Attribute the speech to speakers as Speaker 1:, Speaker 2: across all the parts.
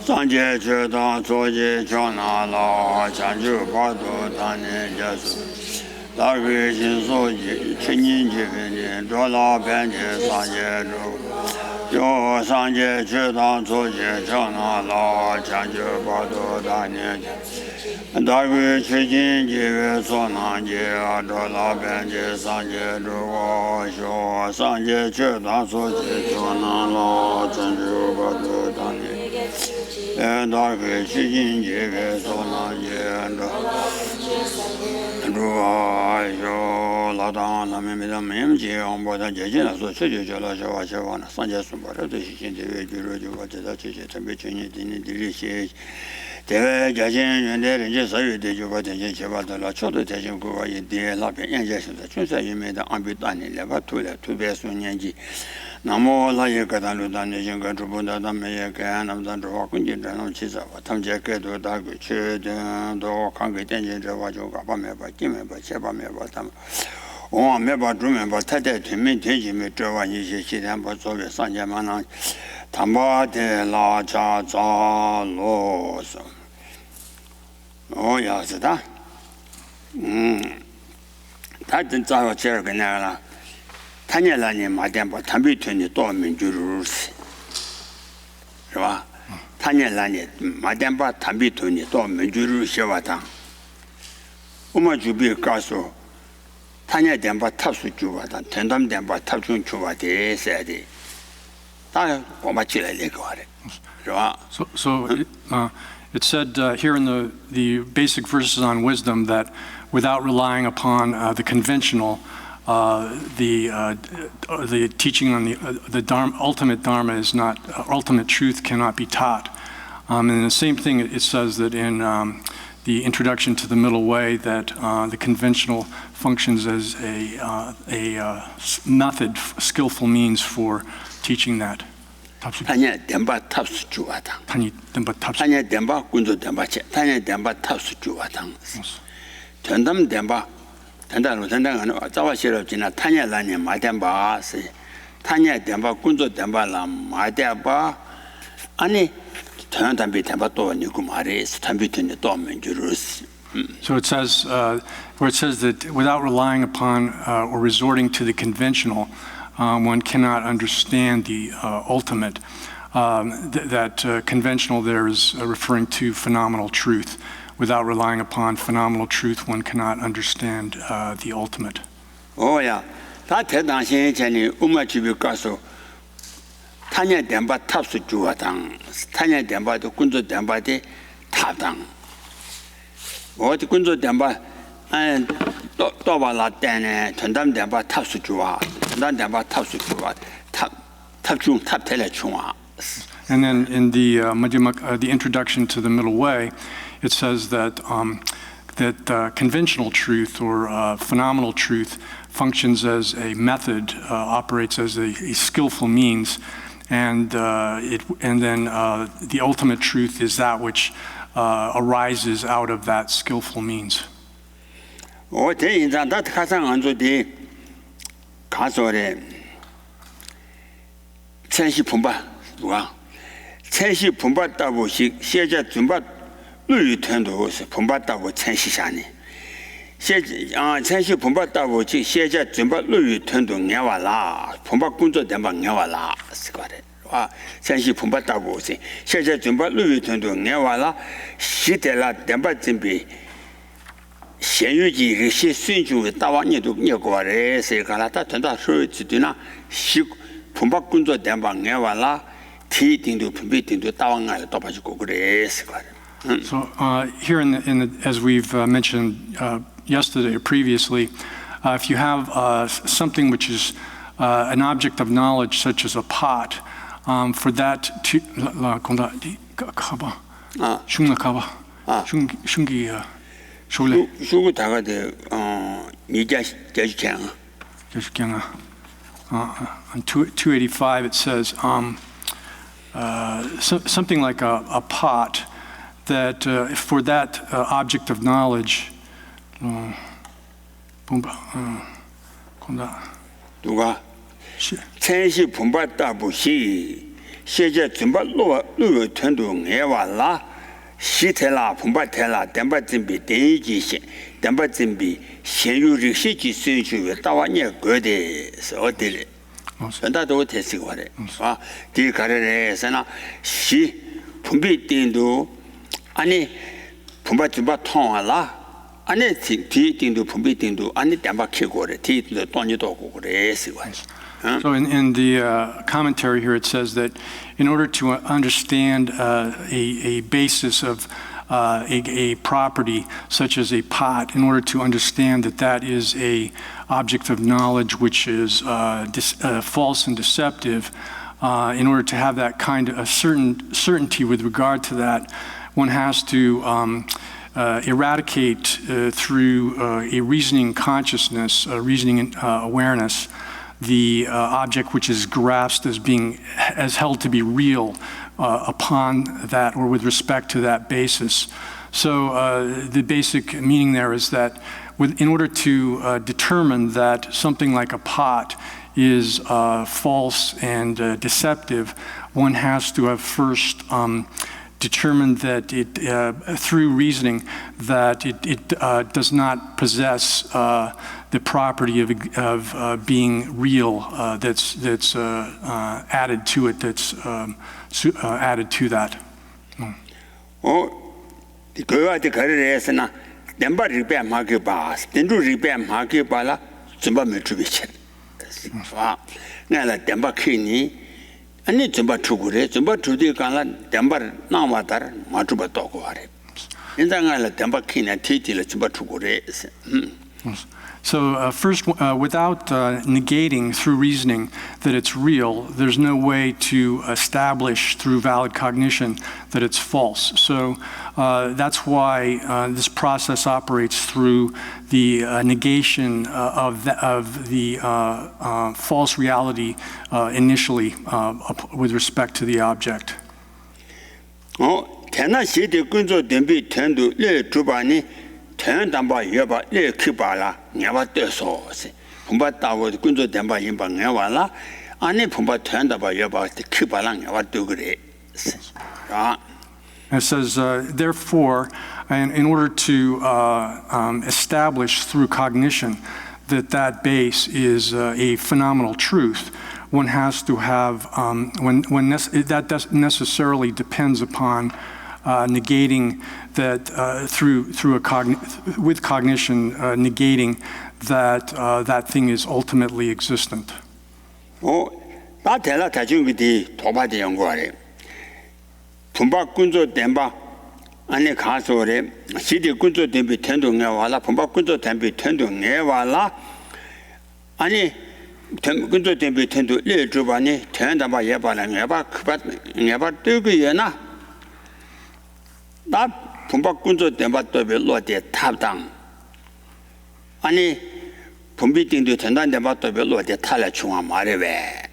Speaker 1: 상제 제다 조제 전하라 장주 바도 단년 자수 다그 신소지 천인지변이 돌아변제 상제로 요 상제 제다 조제 전하라 장주 바도 단년 다그 최진지변 소난제 돌아변제 상제로 요 상제 제다 조제 전하라 장주 바도 단년 and I wish in Jesus on the end. Ladan, Mimji on board the Jajina, so Chujala, Sanja Sumba, the Shin, the what the Church, and between it in delicious. The Jajin and then just say that you got the Java, Choto Tajungo, the Lapin injection, the Chunsa you made the Ambitani, never to be soon Yanji. Namo la yekata ludan yinga trubunda dhamma yekan amdan dhruva kunjin dhanam chisawa tam jeke do dhagu che do kangi tenjin dhruva joka pa meba kimeba cheba meba tam owa meba drumeba tate tumin tenjin me dhruva nishi chidanpa sobe sanje manan tamba de la cha za lo so o ya sida tatin zawa chera ganala 타냐라니 마담바 담비트니 또 민주루스 그봐 타냐라니 마담바 담비트니 또 민주루시와다 오마 주비 가서 타냐 담바 탑수 주와다 된담 담바 탑중 주와데 세디 다 고마치래 거래 그봐
Speaker 2: So it said here in the basic verses on wisdom that without relying upon the conventional the teaching on the dharma, ultimate dharma is not ultimate truth cannot be taught, and the same thing it says that in the introduction to the middle way that the conventional functions as a method, skillful means for teaching that.
Speaker 1: 타냐 덴바 탑수 주와다 타냐 덴바 군조 덴바 타냐 덴바 탑수 주와다 된담 덴바 단단로 단단한 자와시로 지나 타냐라니 마담바스 타냐 덴바 군조 덴바라 마담바 아니 단단비 덴바 또 니고 말이스 담비트니 또 민주루스.
Speaker 2: So it says where it says that without relying upon or resorting to the conventional, one cannot understand the ultimate. That conventional there is referring to phenomenal truth. Without relying upon phenomenal truth, one cannot understand the ultimate.
Speaker 1: Oh yeah, 다 대단신 전에 우마집에 가서 타냐 덴바 탑수 주와당, 타냐 덴바도 군조 덴바데 탑당. 어디 군조 덴바 또 발라 때네 전담 덴바 탑수 주와, 전담 덴바 탑수 주와, 탑중 탑텔레 중와.
Speaker 2: And then in the the introduction to the middle way, it says that conventional truth or phenomenal truth functions as a method, operates as a skillful means, and then the ultimate truth is that which arises out of that skillful means.
Speaker 1: 대인자 가상 안조디 가서래 천시 분바 누가 천시 분바다고 시제 준바 루유텐도 분바다고 천시샤니 천시 분바다고 지 시제 준바 루유텐도 녀와라 분바 군조 된바 녀와라 스거래 와 천시 분바다고 시제 준바 루유텐도 녀와라 시대라 된바 준비 现有几个些孙主大王你都念过嘞，谁看了？他等到时候去对呢，西碰把工作单把按完了，提顶头碰被顶头大王按了，到把就过过来是个的。
Speaker 2: So here as we've mentioned yesterday or previously, if you have something which is an object of knowledge, such as a pot, for that to
Speaker 1: 수고 다가데 니자 자주창.
Speaker 2: On 285 it says something like a pot that for that object of knowledge 누가
Speaker 1: 천시 분바다부시 세제 준바 루루 텐도 내와라 시텔라 품바텔라 덴바진비 대지시 덴바진비 현유리 시지 선주에 따와냐 거대서 어디래 전다도 됐을 거래 아 디가래에서나 시 품비 띵도 아니 품바 준바 통하라 아니 디띵도 품비 띵도 아니 덴바 키고래 디도 돈이도 오고 그래서
Speaker 2: So in the commentary here, it says that in order to understand a basis of a property, such as a pot, in order to understand that that is a object of knowledge which is false and deceptive, in order to have that kind of a certainty with regard to that, one has to eradicate through a reasoning consciousness, a reasoning awareness, the object which is grasped as held to be real upon that or with respect to that basis. So the basic meaning there is that in order to determine that something like a pot is false and deceptive, one has to have first determined that it, through reasoning, that it does not possess the property of being real that's added to it, that's added to that.
Speaker 1: 그거한테 거래해서나 덴바 리베 마케바 덴두 리베 마케바라 좀바 메트비체 와 내가 덴바 키니 아니 좀바 투고래 좀바 투디 간라 덴바 나마다르 마투바 도고하래 인장알라 덴바 키나 티티를 좀바 투고래
Speaker 2: So first, without negating through reasoning that it's real, there's no way to establish through valid cognition that it's false. So that's why this process operates through the negation of the false reality initially with respect to the object.
Speaker 1: 대나 시대 군조 dembi tendu le 주바니 ten담바 여바 le 키바라 냐바 떼서세 품바 따고 군조 dem바 임바 냐와라 아니 품바 ten담바 여바 키바라 냐바 떼그래
Speaker 2: It says, therefore, in order to establish through cognition that that base is a phenomenal truth, one has to have, that necessarily depends upon negating that with cognition, negating that that thing is ultimately existent.
Speaker 1: 나 대라 대중비디 도바디 연구하래. 분바 군조 덴바 안에 가서래. 시디 군조 덴비 텐동에 와라. 분바 군조 덴비 텐동에 와라. 아니 군조 덴비 텐도 ले 주바니 텐담바 예바라 예바 크바 예바 뜨기에나 나 분바 군조 덴바 또베 로데 탑당 아니 분비딩도 된다는 데마 또베 로데 탈라 중앙 말해베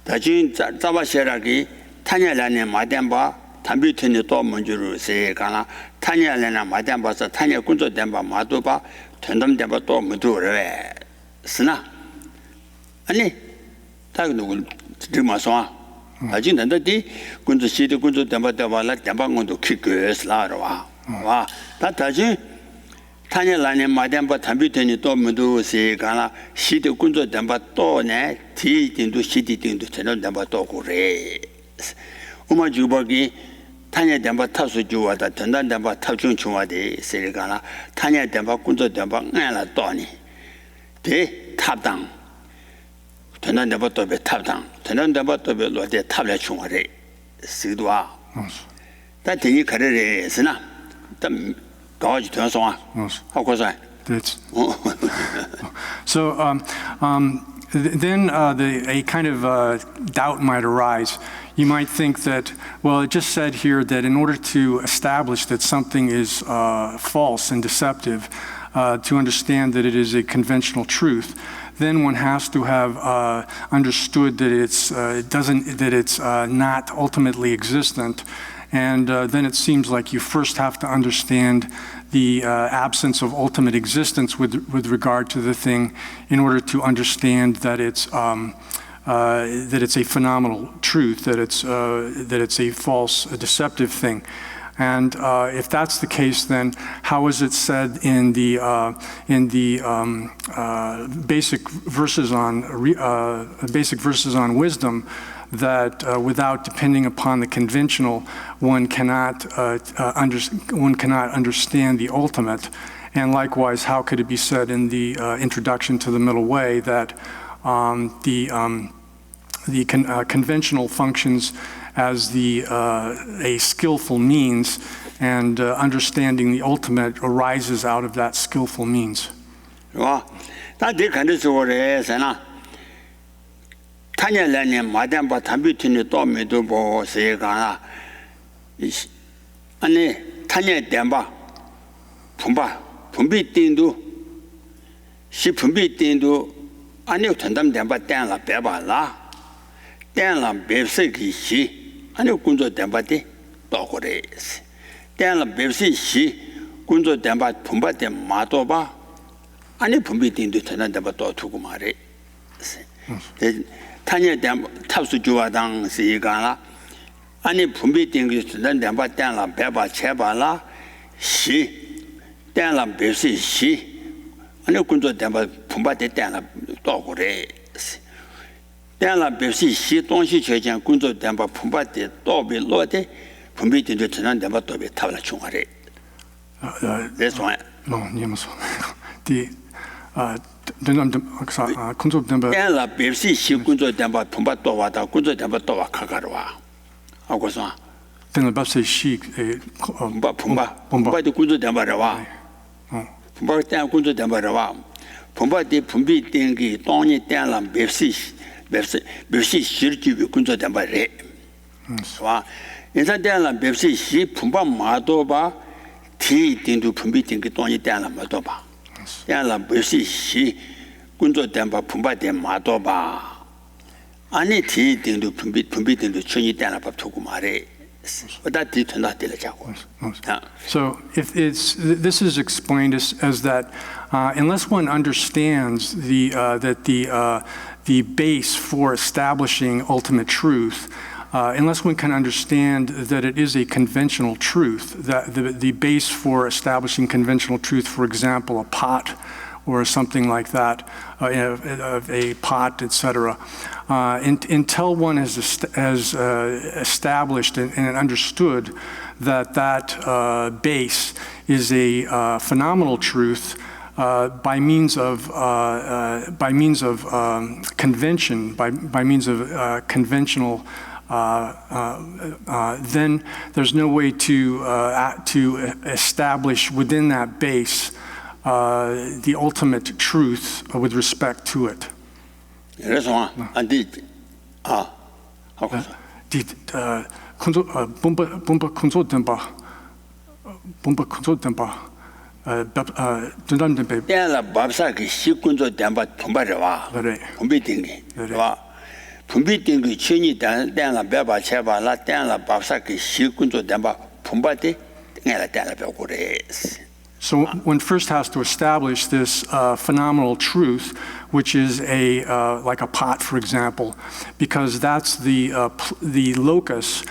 Speaker 1: 다진 자바셔라기 타냐라네 마덴바 담비트니 또 먼저로 세가나 타냐라나 마덴바서 타냐 군조 덴바 마도바 된담 덴바 또 무도래 스나 아니 딱 누구 드마서 아직 난다디 군조 시대 군조 덴바 덴바라 덴방군도 키크스라와 와다 다진 타냐라네 마덴바 담비트니 또 무도 세가나 시대 군조 덴바 또네 디딩도 시디딩도 되는 덴바 또 그래 우마 주버기 타냐 덴바 탑수 주와다 전단 덴바 탑중 중화데 세가나 타냐 덴바 군조 덴바 나라 또니 데 탑당 전단 덴바 또베 탑당 전단 덴바 또베 로데 탑래 중화데 시도와 다 되니 가르레스나 땀 가지 되어서 하고 사
Speaker 2: So then a kind of doubt might arise. You might think that, well, it just said here that in order to establish that something is false and deceptive, to understand that it is a conventional truth, then one has to have understood that it's not ultimately existent. And then it seems like you first have to understand the absence of ultimate existence with regard to the thing in order to understand that it's that it's a phenomenal truth, that it's a false, a deceptive thing. And if that's the case, then how is it said in the basic verses on wisdom that without depending upon the conventional, one cannot understand the ultimate? And likewise, how could it be said in the introduction to the Middle Way that conventional functions as a skillful means, and understanding the ultimate arises out of that skillful means?
Speaker 1: 是吧？但这肯定是我的神了。看见来年马上把谈不听的到没都把谁干了？安尼看见点吧，碰壁顶度，是碰壁顶度，安尼承担点吧点了别把啦，点了别是个事，安尼工作点吧的到过来是，点了别是事，工作点吧碰吧点马多吧。 아니 분비 띵도 전한다 또 두고 말해. 타냐 담 탑수 주와당 시가라. 아니 분비 띵도 전한다 바 땡라 배바 채바라 시 땡라 배시 시 아니 군조 담바 분바대 땡라 또 그래. 땡라 배시 시 동시 최전 군조 담바 분바대 또 빌로데 분비 띵도 전한다 또 타라 총하래. That's why.
Speaker 2: No, 니마소. 디 군조 담바
Speaker 1: ela persi si kunzo damba pumba to wada kunzo damba to wakagarwa agosa
Speaker 2: 땡을 밥세 시
Speaker 1: pumba de kunzo damba rawa pumba de kunzo damba rawa pumba de pumbi tengi toni tenla persi shirji kunzo damba re wa insa tenla persi si pumba mato ba ti tendu pumbi tengi toni tenla mato ba tenla persi si 군조 담바 품바데 마도바 아니 티딩도 품비딩도 천이 때나 밥 두고 말해 어다 뒤턴다 되려자고.
Speaker 2: So if this is explained as that unless one understands that the base for establishing ultimate truth, unless one can understand that it is a conventional truth, that the base for establishing conventional truth, for example, a pot or something like that, a pot, etc. Until one has established and understood that base is a phenomenal truth by means of convention, by means of conventional. Then there's no way to establish within that base the ultimate truth with respect to it.
Speaker 1: 그래서 안디 하고
Speaker 2: bomba kunzo demba
Speaker 1: 때라 밥사기 시군조 담바 통바려와 분비딩이 와 분비딩이 천이 때라 배바 채바라 때라 밥사기 시군조 담바 분바데 때라 때라 배고래.
Speaker 2: So one first has to establish this phenomenal truth, which is like a pot, for example, because that's the locus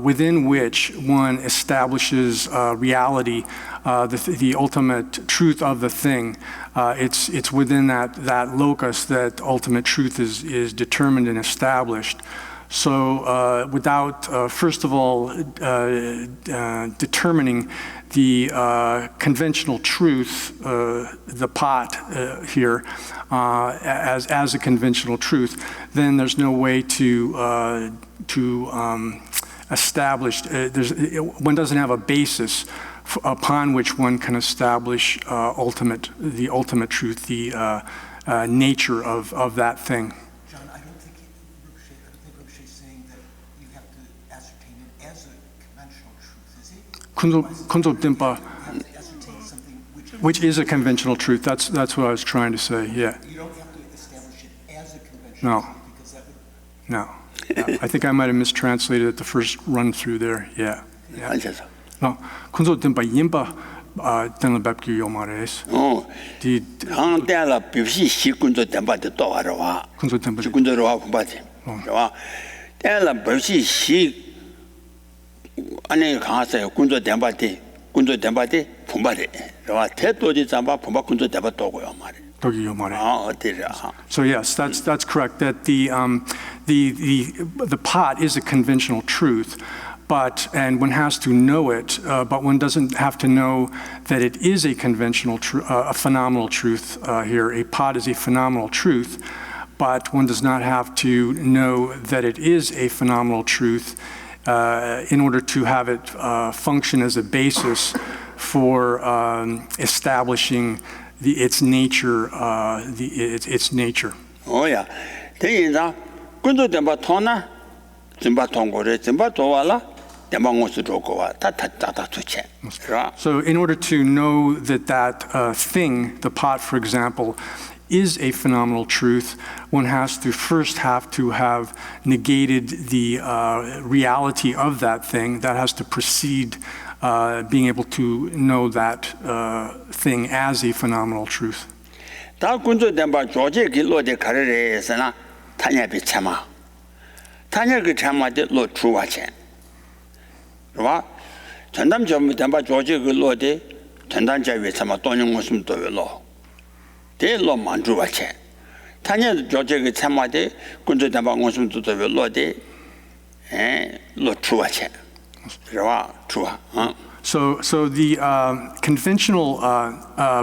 Speaker 2: within which one establishes reality, the ultimate truth of the thing. It's within that locus that ultimate truth is determined and established. So without, first of all, determining the conventional truth, the pot here, as a conventional truth, then there's no way to establish, one doesn't have a basis upon which one can establish the ultimate truth, the nature of that thing.
Speaker 3: John, I don't think Rinpoche's saying that you have to ascertain it as a conventional truth, is he?
Speaker 2: Kunzo Dimpa,
Speaker 3: You have to ascertain something
Speaker 2: which is a conventional truth. That's what I was trying to say. Yeah.
Speaker 3: you don't have to establish it as a conventional truth because that would.
Speaker 2: No. I think I might have mistranslated it the first run through there. Yeah.
Speaker 1: 앉아서
Speaker 2: No. Kunzo Dimpa Yimpa Tenlebepki Yomares. The
Speaker 1: 한 때라 비시 시군도 담바도 또 와라.
Speaker 2: Kunzo Temple.
Speaker 1: 시군도로 와 봐지. 와. 때라 비시 시 안에 가서 군도 담바데 군도 담바데 품바데. 와 태도지 잠바 품바 군도 담바 또고요 말이.
Speaker 2: Togi Yomare.
Speaker 1: 어디라.
Speaker 2: So yes, that's correct. That the pot is a conventional truth, and one has to know it, but one doesn't have to know that it is a conventional a phenomenal truth here. A pot is a phenomenal truth, but one does not have to know that it is a phenomenal truth in order to have it function as a basis for establishing its nature, its nature.
Speaker 1: 오야. 대인자 군도 담바 토나 짐바 통고래 짐바 도와라 담방고스 조고와 다다다다 투체.
Speaker 2: So in order to know that thing, the pot, for example, is a phenomenal truth, one has to first have negated the reality of that thing. That has to precede being able to know that thing as a phenomenal truth.
Speaker 1: 다 군도 담바 조제 길로데 가르레스나 타냐비 참아. 타냐 그 참아데 로 주와체. 와 전담 좀 담바 조제 길로데 전담자위 참아 돈용 무슨 도로. 대로 만주와체. 타냐 조제 그 참아데 군도 담바 무슨 도로데 로 주와체. 와 주와.
Speaker 2: So the conventional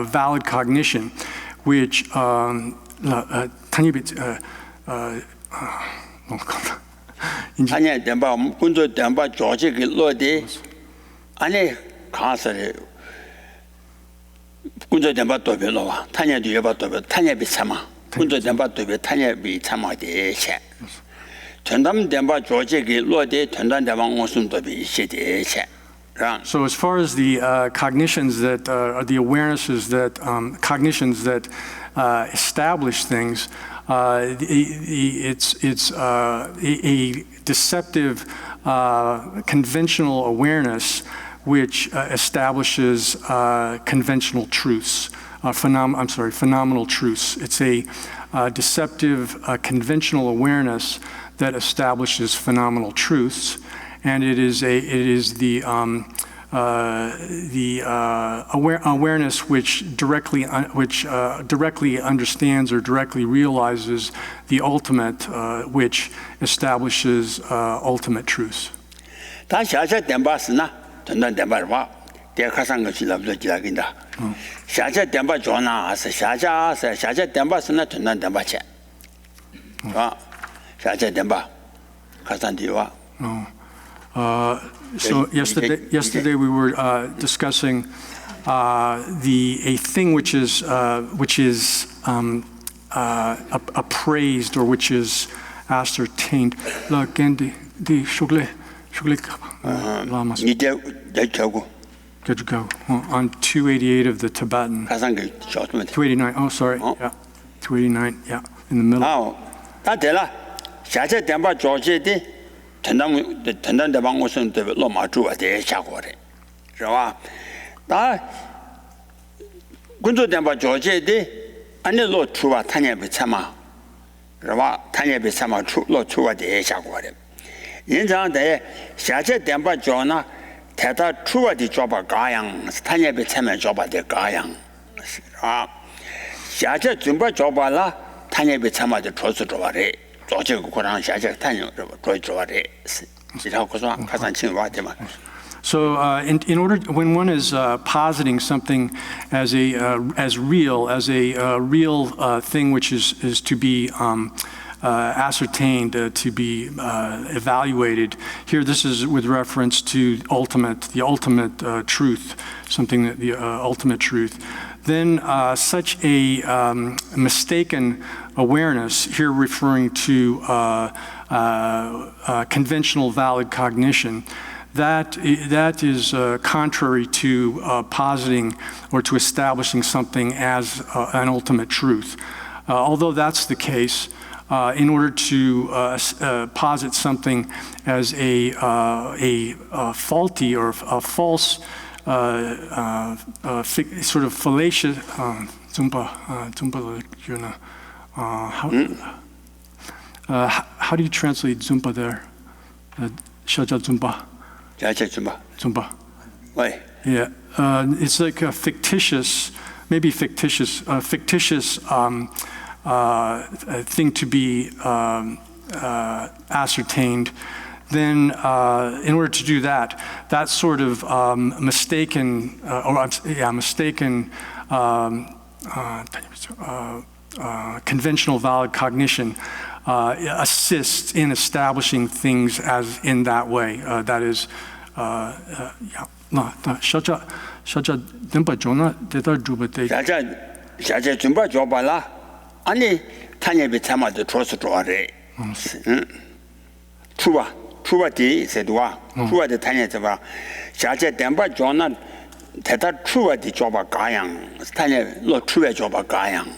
Speaker 2: valid cognition, which
Speaker 1: 아니 담바 군도 담바 조직 로데 아니 가서래 군도 담바 도별로와 타냐도 여바도 타냐비 참아 군도 담바 도별 타냐비 참아데 체 전담 담바 조직이 로데 전담 담바 무슨도 비시데 체
Speaker 2: So as far as the cognitions that are the awarenesses that cognitions that establish things, it's a deceptive conventional awareness which establishes conventional truths. Phenomenal truths. It's a deceptive conventional awareness that establishes phenomenal truths. And it is the awareness which directly understands or directly realizes the ultimate, which establishes ultimate truths.
Speaker 1: 다 샤샤 덴바스나 전단 덴바르와 대카상 것이 랍도지라긴다. 샤샤 덴바 조나 샤샤 덴바스나 전단 덴바체. 와 샤샤 덴바 카산디와.
Speaker 2: So yesterday we were discussing a thing which is appraised or which is ascertained. On 288 of the Tibetan. 289. Oh, sorry. Yeah, 289. Yeah, in the middle.
Speaker 1: 다 되라. 샤샤 덴바 조제디 전담 대방고선 때 로마 주와 대샤고래. 그러와 다 군조 덴바 조제디 안에 로 주와 타냐비 참아. 그러와 타냐비 참아 로 주와 대샤고래. 인장대 샤샤 덴바 조나 대다 주와디 줘봐 가양 타냐비 참아 줘봐 대 가양. 아 샤샤 준바 줘봐라 타냐비 참아도 줘서 줘봐래.
Speaker 2: So, in order, when one is positing something as real thing which is to be ascertained, to be evaluated. Here, this is with reference to the ultimate truth, something that the ultimate truth. Then such a mistaken awareness, here referring to conventional valid cognition, that is contrary to positing or to establishing something as an ultimate truth. Although that's the case, in order to posit something as a faulty or a false sort of fallacious, how do you translate Zumba there? Shaja Zumba. Zumba.
Speaker 1: Why?
Speaker 2: Yeah, it's like a fictitious thing to be ascertained. Then, in order to do that, that sort of mistaken conventional valid cognition assists in establishing things as in that way. That is, shaja dimpa jona deta jubate.
Speaker 1: Shaja Zumba Jobala, Ani Tanya Bitama the Trosotore. Trua di Sedua, Trua the Tanya Tava, Shaja Demba Jona, Teta Trua di Joba Gayang, Tanya Lo Trua Joba Gayang.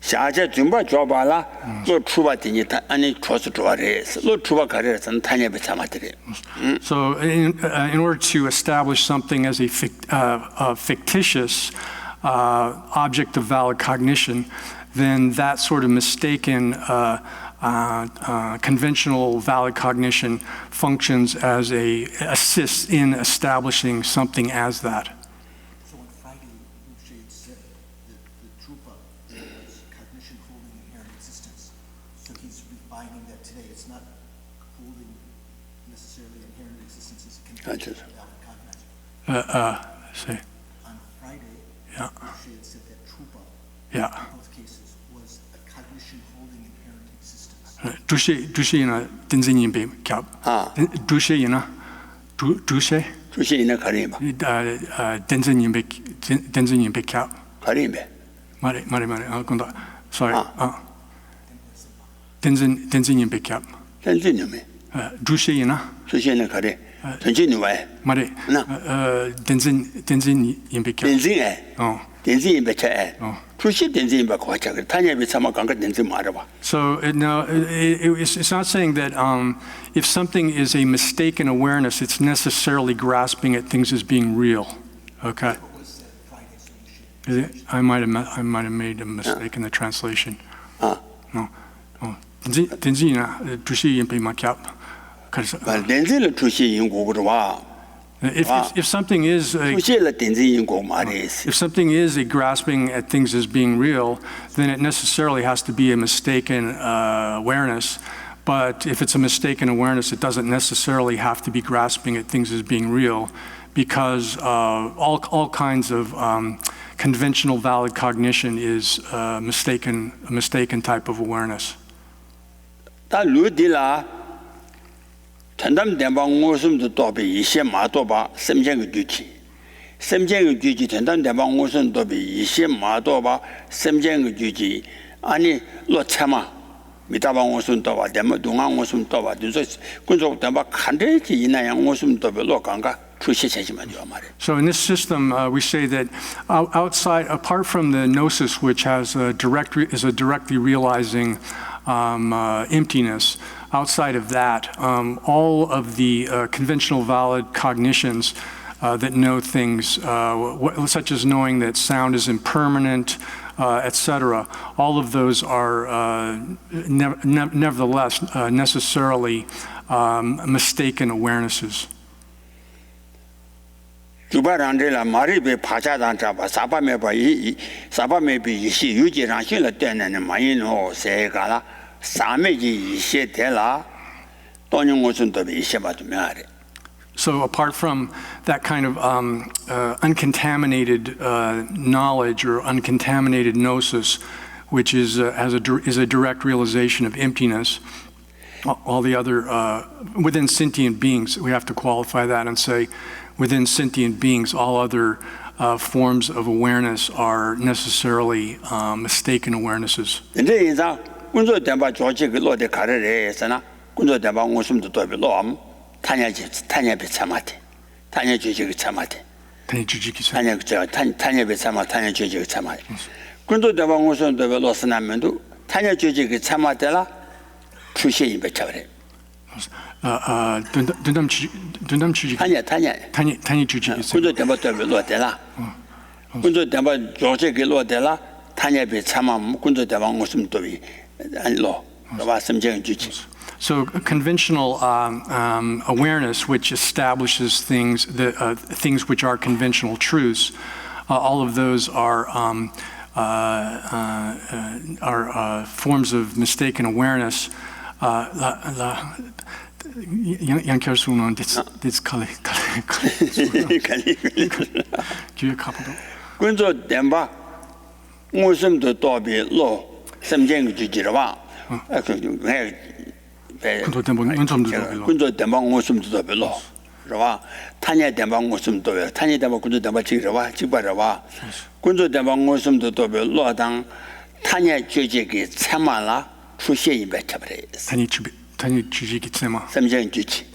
Speaker 1: Shaja Zumba Jobala, Lo Trua di Ani Trosotore, Lo Trua Careers and Tanya Bitama.
Speaker 2: So, in order to establish something as a fictitious object of valid cognition, then that sort of mistaken conventional valid cognition functions as assists in establishing something as that.
Speaker 3: So on Friday, Rinpoche had said that the Drupa was cognition holding inherent existence. So he's refining that today. It's not holding necessarily inherent existence as a conventional valid cognition.
Speaker 2: Say.
Speaker 3: On Friday,
Speaker 2: Yeah.
Speaker 3: Rinpoche had said that Drupa,
Speaker 2: Yeah.
Speaker 3: in both cases, was a cognition holding inherent existence.
Speaker 2: Dushe ina tenzin yinpe kyab. Dushe ina dushe
Speaker 1: Sushi in a Karimba.
Speaker 2: tenzin yinpe kyab.
Speaker 1: Karimbe.
Speaker 2: Mare konda. Sorry. Tenzin yinpe kyab.
Speaker 1: Tenzinume.
Speaker 2: Dushe ina
Speaker 1: Sushi in a Kari. Tenzinuai.
Speaker 2: mare tenzin yinpe kyab.
Speaker 1: Tenzin.
Speaker 2: Oh.
Speaker 1: Tenzin in Becha. Sushi Tenzin Bakwachak. Tanya Bitama Ganga Tenzin Marava.
Speaker 2: So it's not saying that if something is a mistaken awareness, it's necessarily grasping at things as being real. Okay.
Speaker 3: What was said Friday, so you should.
Speaker 2: I might have made a mistake in the translation. No. Tenzina tushi yimpe makyap.
Speaker 1: But Tenzin Tushi in Gugua.
Speaker 2: If something is
Speaker 1: Sushi la Tenzin in Gomaris.
Speaker 2: if something is a grasping at things as being real, then it necessarily has to be a mistaken awareness. But if it's a mistaken awareness, it doesn't necessarily have to be grasping at things as being real, because all kinds of conventional valid cognition is a mistaken type of awareness.
Speaker 1: Ta Ludila Tandam Dembang Mosum to Tobi, Ishe Matoba, Semjang Duchi. Semjang Duchi, Tandam Dembang Mosum Tobi, Ishe Matoba, Semjang Duchi, Ani Lotama, Mitabang Mosum Toba, Demadungang Mosum Toba, Kunzo Damba Kandeki, Inayang Mosum Tobi, Lokanga, So
Speaker 2: in this system, we say that apart from the gnosis, which is a directly realizing emptiness, outside of that, all of the conventional valid cognitions that know things, such as knowing that sound is impermanent, etc., all of those are nevertheless necessarily mistaken awarenesses.
Speaker 1: Jubarandela Maribe Pachadantaba, Saba maybe she usually Ranchilla Den and Maino, Segala, Sameji, Shetela, Tony wasn't to be Sheba to marry.
Speaker 2: So apart from that kind of uncontaminated knowledge or uncontaminated gnosis, which is a direct realization of emptiness, all the other, within sentient beings, we have to qualify that and say, within sentient beings, all other forms of awareness are necessarily mistaken awarenesses. 둔담 주직 탄이 주직 있어요.
Speaker 1: 군조 덴바 때문에 로데라 군조 덴바 조제게 로데라 탄예비 참아 군조 덴바 무슨 또비 안로 봐 심정 주지.
Speaker 2: So conventional awareness, which establishes things, things which are conventional truths, all of those are forms of mistaken awareness. 양결수는
Speaker 1: 군조 덴바 무슨도 또비 로 심정 주지라 봐. 군조 덴바 무슨도 별로. 그러와 탄예 덴바 무슨도 왜 탄예 덴바 군조 덴바 지르와 지바라와 군조 덴바 무슨도 또 별로 당 탄예 주직이 참말라 출시인 배쳐버려.
Speaker 2: 탄이 주직이 참아.
Speaker 1: 심정 주지.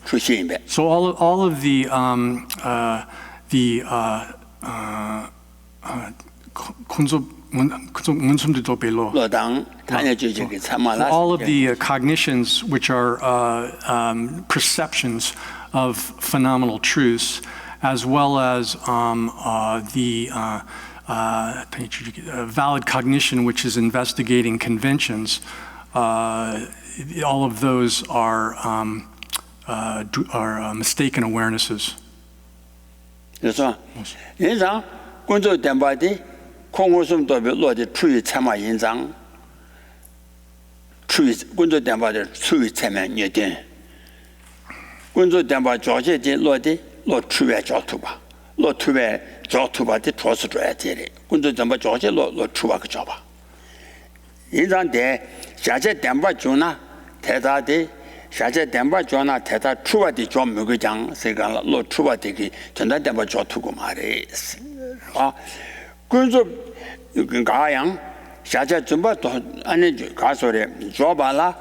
Speaker 1: 출시인 배.
Speaker 2: So all of the all of the cognitions which are perceptions of phenomenal truths, as well as the valid cognition, which is investigating conventions, all of those are mistaken awarenesses.
Speaker 1: 그래서 인상 군조 덴바디 공호숨도 별로데 추위 참아 인상 추위 군조 덴바데 추위 참아 녀데 군조 덴바 조제데 로데 로 추위 조투바 로 추위 조투바데 조스 줘야 돼 군조 덴바 조제 로 추와 그 줘봐 인상데 자제 덴바 주나 대다데 샤제 덴바 조나 대다 추와디 좀 먹으장 세가 로 추와디기 전다 덴바 조투고 말해 아 군조 가양 샤제 좀바 또 아니 가소래 줘봐라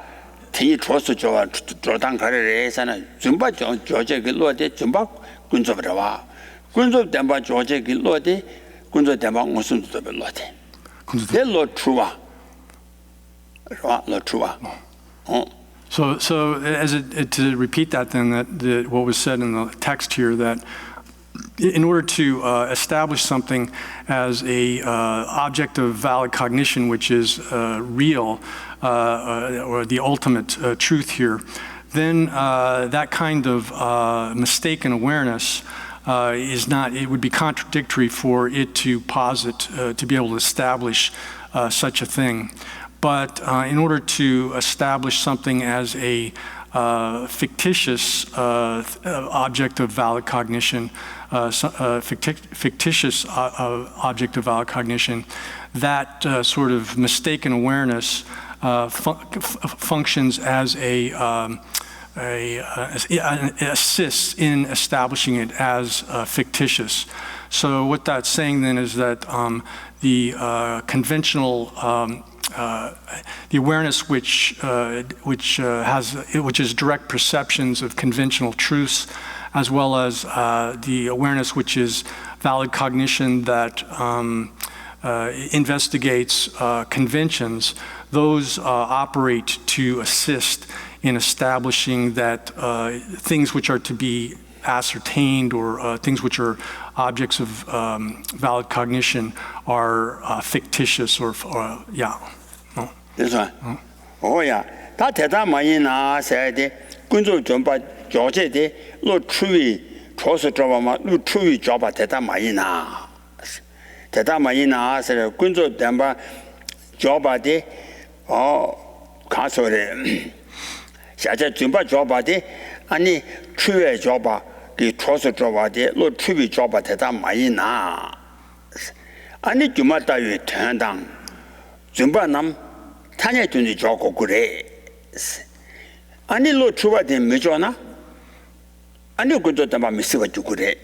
Speaker 1: 티 조스 줘와 조당 가래에서는 좀바 조제 길로데 좀바 군조 버와 군조 덴바 조제 길로데 군조 덴바 무슨 또 별로데 군조 로 추와 로 추와
Speaker 2: So to repeat that then, that what was said in the text here, that in order to establish something as a object of valid cognition, which is real, or the ultimate truth here, then that kind of mistaken awareness is not, it would be contradictory for it to posit, to be able to establish such a thing. But in order to establish something as a fictitious object of valid cognition, fictitious object of valid cognition, that sort of mistaken awareness functions as assists in establishing it as fictitious. So what that's saying then is that the conventional the awareness which is direct perceptions of conventional truths, as well as the awareness which is valid cognition that investigates conventions, those operate to assist in establishing that things which are to be ascertained or things which are objects of valid cognition are fictitious or yeah.
Speaker 1: 그래서 오야 다 대단 많이 나서야 돼 군조 좀봐 조제데 로 추위 조서 잡아마 로 추위 잡아 대단 많이 나서 군조 담바 잡아데 가서래 샤자 좀봐 잡아데 아니 추위 잡아 그 조서 잡아데 로 추위 잡아 대단 많이 나 아니 주마다위 태당 좀봐 남 탄에 준이 좋고 그래. 아니 로 추바데 메조나? 아니 그것도 다 미스가 주고 그래.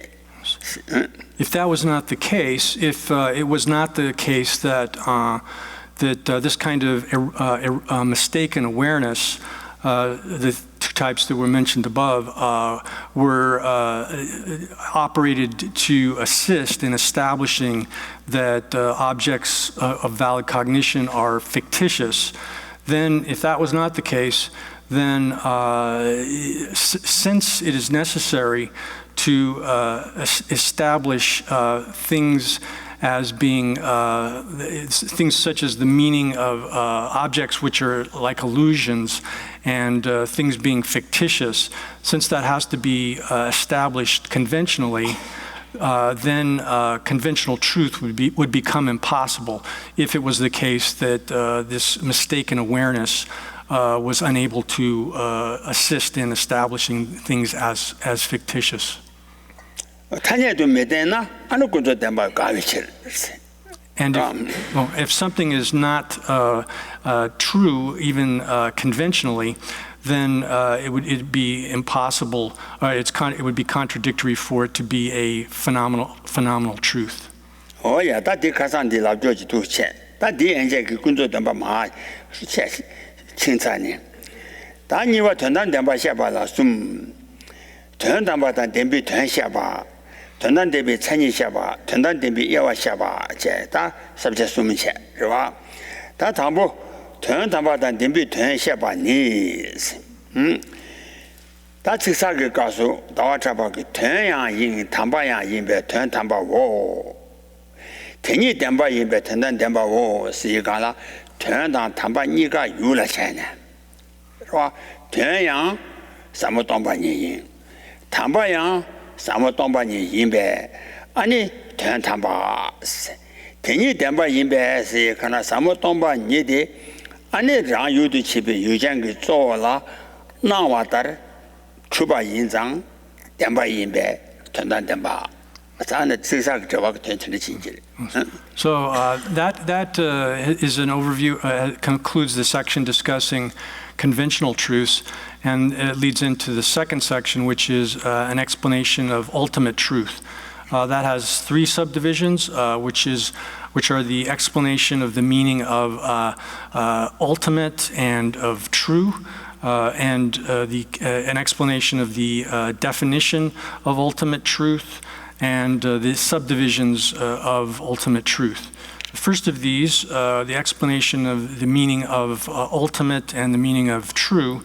Speaker 2: If that was not the case, if it was not the case that this kind of mistaken awareness, the two types that were mentioned above, were operated to assist in establishing that objects of valid cognition are fictitious, then if that was not the case, then since it is necessary to establish things as being things such as the meaning of objects which are like illusions and things being fictitious, since that has to be established conventionally, then conventional truth would become impossible if it was the case that this mistaken awareness was unable to assist in establishing things as fictitious. And if something is not true, even conventionally, then it would be impossible. It would be contradictory for it to be a phenomenal truth.
Speaker 1: Oh yeah, that the Kasan de la George to check. That the angel Kunzo Damba check Chinsani. Then you were turned on Damba Shabala Sum. Turned on but then be turned Shaba. Turned on Debi Chani Shaba. Turned on Debi Yawa Shaba. That subject Sum check. That Tambo turned on but then be turned Shaba knees. That's exactly Gasu, Dawataba, turn yang Tamba yang be turn Tamba Wo. Tenny Damba in better than Damba Wo, see Gala, turned on Tamba Niga Yula China. Turn yang, Samotomba Yin. Tamba yang, Samotomba Yin be, Ani turn Tamba. Tenny Damba in be, see Kana Samotomba Nidi, Ani Ran Yu to Chibi, Yujang Zola, Nawatar. Chuba Yinzang, Damba Yinbe, Tandan Damba.
Speaker 2: So that is an overview, concludes the section discussing conventional truths, and it leads into the second section, which is an explanation of ultimate truth. That has three subdivisions, which are the explanation of the meaning of ultimate and of true. And an explanation of the definition of ultimate truth and the subdivisions of ultimate truth. The first of these, the explanation of the meaning of ultimate and the meaning of true,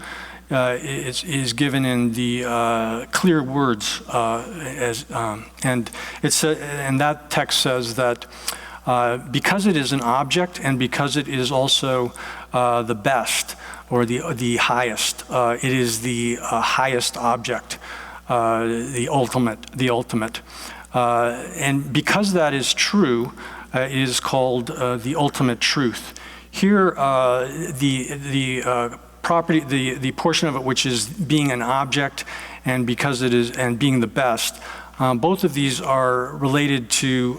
Speaker 2: is given in the clear words, and that text says that because it is an object and because it is also the best, or the highest. It is the highest object, the ultimate. And because that is true, it is called the ultimate truth. Here, the property, the portion of it which is being an object, and because it is, and being the best, both of these are related to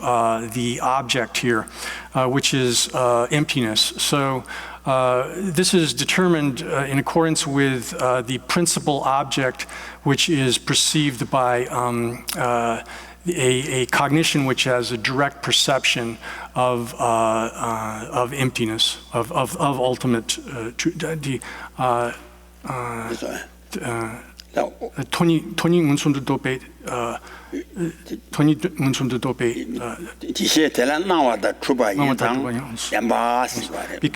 Speaker 2: the object here, which is emptiness. So this is determined in accordance with the principal object, which is perceived by a cognition which has a direct perception of emptiness, of ultimate truth. 토니 문손도 도배 토니 문손도 도배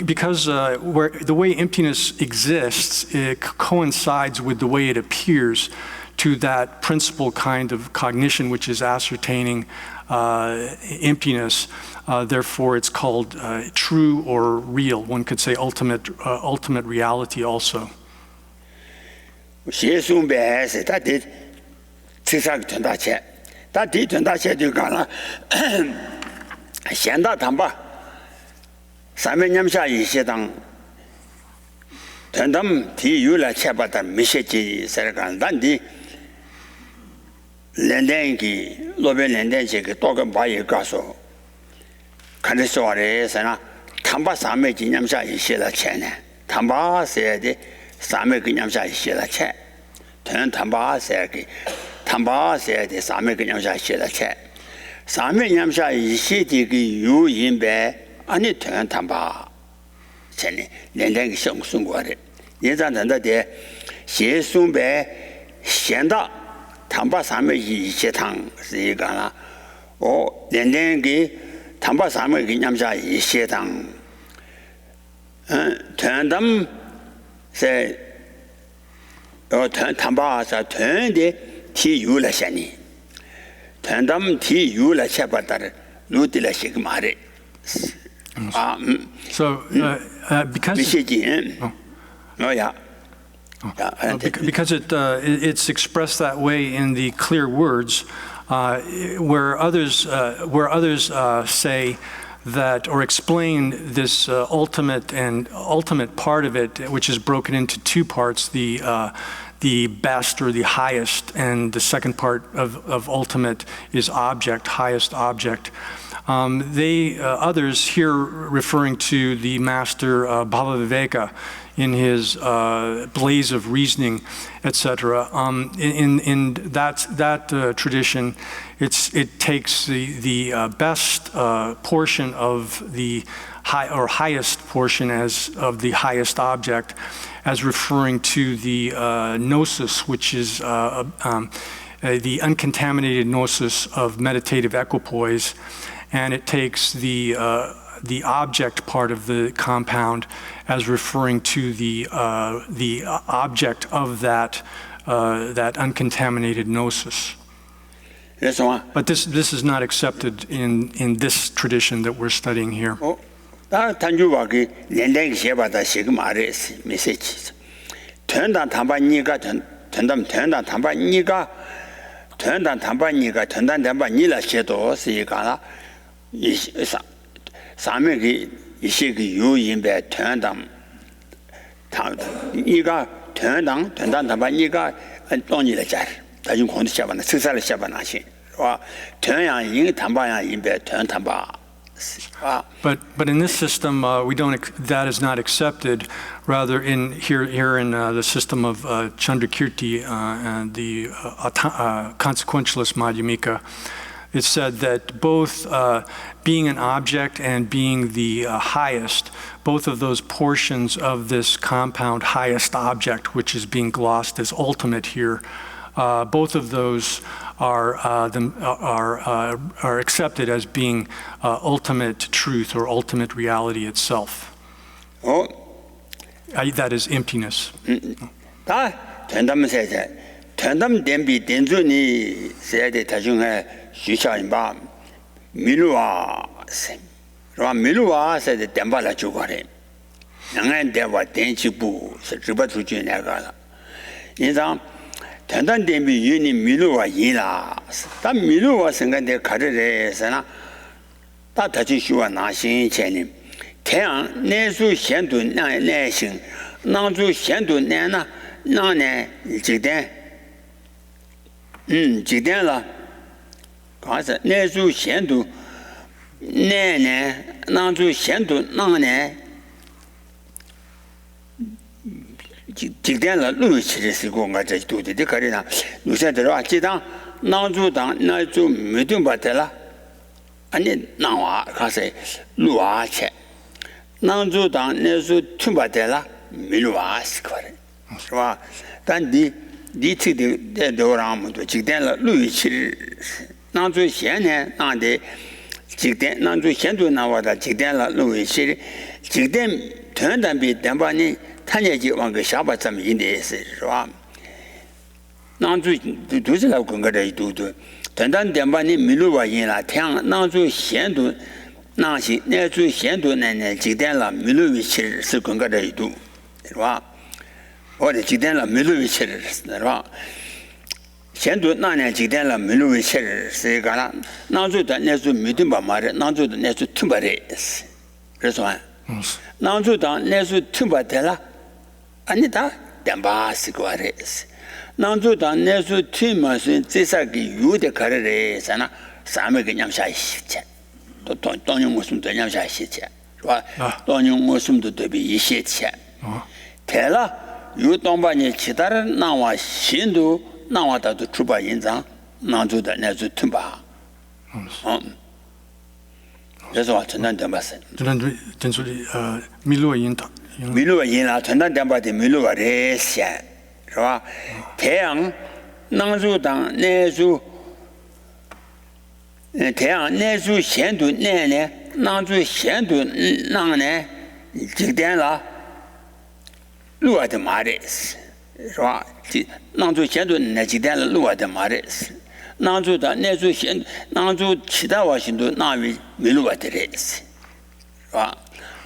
Speaker 2: because where the way emptiness exists, it coincides with the way it appears to that principal kind of cognition which is ascertaining emptiness. Therefore, it's called true or real. One could say ultimate reality also.
Speaker 1: 写书呗，是他的至少赚大钱，他的赚大钱就讲了，现大谈吧，300年下一些当，他们提有了钱把他没写进是讲，但的连电给路边连电这个多个把也告诉，看着说的是呢，谈把300几年下一些了钱呢，谈把写的。300个年下写了钱，谈把写的300个年下写了钱，300年下写的个有银呗，俺你谈把，钱呢，连个项目送过的，人家谈的写送呗，现到谈把300一些趟是一个啦，哦，连个谈把300个年下一些趟，谈他们。在 담바사 텐데 티유라 샤니 텐담 티유라 샤바다르 루딜라식 말에
Speaker 2: So, because it's expressed that way in the clear words, where others say that or explain this ultimate part of it, which is broken into two parts: the best or the highest, and the second part of ultimate is object, highest object. Others here referring to the master Bhavaviveka in his blaze of reasoning, etc. In that tradition, it takes the best portion of the highest portion of the highest object as referring to the gnosis, which is the uncontaminated gnosis of meditative equipoise. And it takes the object part of the compound as referring to the object of that uncontaminated gnosis. But this is not accepted in this tradition that we're studying here.
Speaker 1: 사명이 이식이 유인배 전담 이가 전당 담반이가 돈이를 잘 다중 공도 잡아나ศึกษา를 잡아나시 와 전양이 담반야 인배 전담바.
Speaker 2: But in this system, that is not accepted. Rather, here in the system of Chandrakirti and the consequentialist Madhyamika, it's said that both being an object and being the highest, both of those portions of this compound highest object, which is being glossed as ultimate here, both of those are accepted as being ultimate truth or ultimate reality itself. That is emptiness.
Speaker 1: 전담 댐비 덴존이 세대 다중에 시샤인바 밀루아세 밀루아세 댐발라 주거래 양안 대와 덴치부 서주바 주진내가 인상 전담 댐비 유니 밀루아 이라 다 밀루아 생각에 가르래서나 다 다시 쉬와 나신 전님 태양 내수 현도 내신 나주 현도 내나 나네 지대 지대라 가서 내주 현도 내내 나주 현도 나네 지대라 루치스 공가 저도데 가리나 누세들어 아치다 나주당 나주 믿음 받더라 아니 나와 가서 루아체 나주당 내주 tum받더라 밀와스 거래 와 단디 디티데 도라무도 직대라 루이치 나주 현에 나데 직대 나주 현도 나와다 직대라 루이치 직대 전담비 담바니 탄예지 왕个샤바점 인데스 와 나주 두지라고 건가래 두두 전담 담바니 밀루와 인라 태양 나주 현도 나시 내주 현도 내내 직대라 밀루이치 스 건가래 두 와我的几天了没录一起是吧？先读那年几天了没录一起是干了，那做的那做没得办法的，那做的那做听不的是，是说，那做的那做听不的了，啊你打点把是过的是，那做的那做听嘛是这啥个有的可的是那300个人下一些，当年我什么的人下一些是吧？当年我什么的对比一些钱，太了。有当把你其他人拿我新都拿我到出版印章拿走的那就吞吧，这是话承担点吧是。
Speaker 2: 真是米洛因的。
Speaker 1: 米洛因啦，承担点吧的米洛的线是吧？太阳拿走当那就，太阳那就新都那呢，拿走新都那呢，几点了？路的马的是，是吧？囊中显度那几点了路的嘛的是，囊中的那种显，囊中其他话显度那为没路的嘞是，是吧？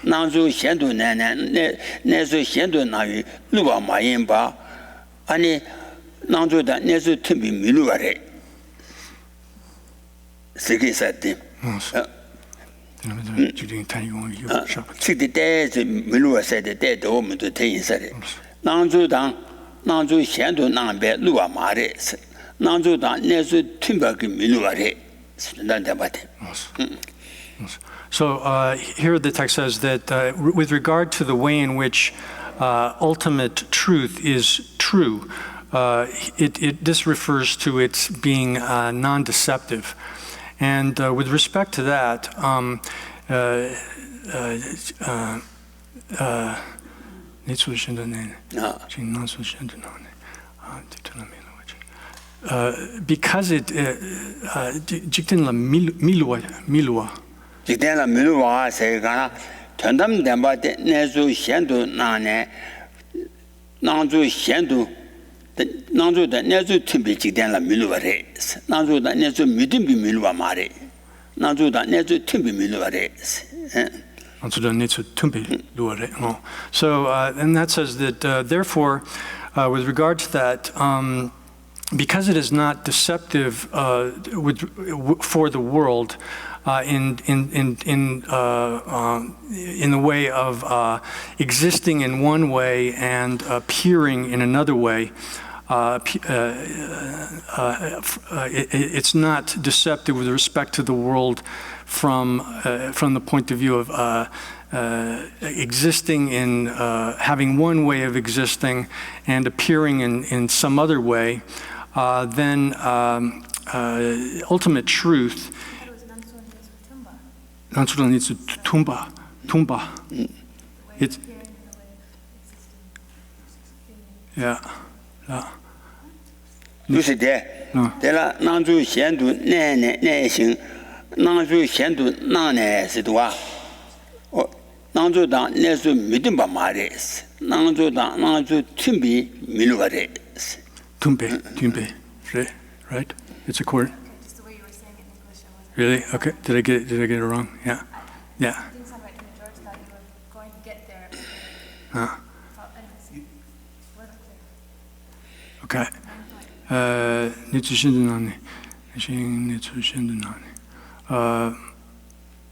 Speaker 1: 囊中显度那种显度那为路啊嘛因吧，安尼囊中的那种特别没路的嘞，是个啥的？这个带着没路啥的带着我们都听啥的。囊中当囊中显度那边路啊嘛的是，囊中当那是特别个没路的，是那的吧的。
Speaker 2: So here the text says that with regard to the way in which ultimate truth is true, this refers to its being non-deceptive. And with respect to that, because it
Speaker 1: 직대나 밀와 세가나 전담 담바데 내주 현도 나네 나주 현도 나주다 내주 팀비 직대나 밀와레 나주다 내주 미dim비 밀와 마레 나주다 내주 팀비 밀와레
Speaker 2: So, and that says that, therefore, with regard to that, because it is not deceptive for the world in the way of existing in one way and appearing in another way, it's not deceptive with respect to the world from the point of view of existing in having one way of existing and appearing in some other way, then ultimate truth. Tumba. It's yeah.
Speaker 1: 就是的，对了，囊中显度耐性，囊中显度囊呢是多啊，囊中当那是没得把马的是，囊中吞比没路的是。
Speaker 2: Tumbe, right? It's a chord.
Speaker 4: Just the way you were saying it in English, I wasn't.
Speaker 2: Really? Okay. Did I get it wrong? Yeah.
Speaker 4: It didn't sound right to me. George thought you were going to get there.
Speaker 2: Huh.
Speaker 4: Anyways, it wasn't clear.
Speaker 2: Okay.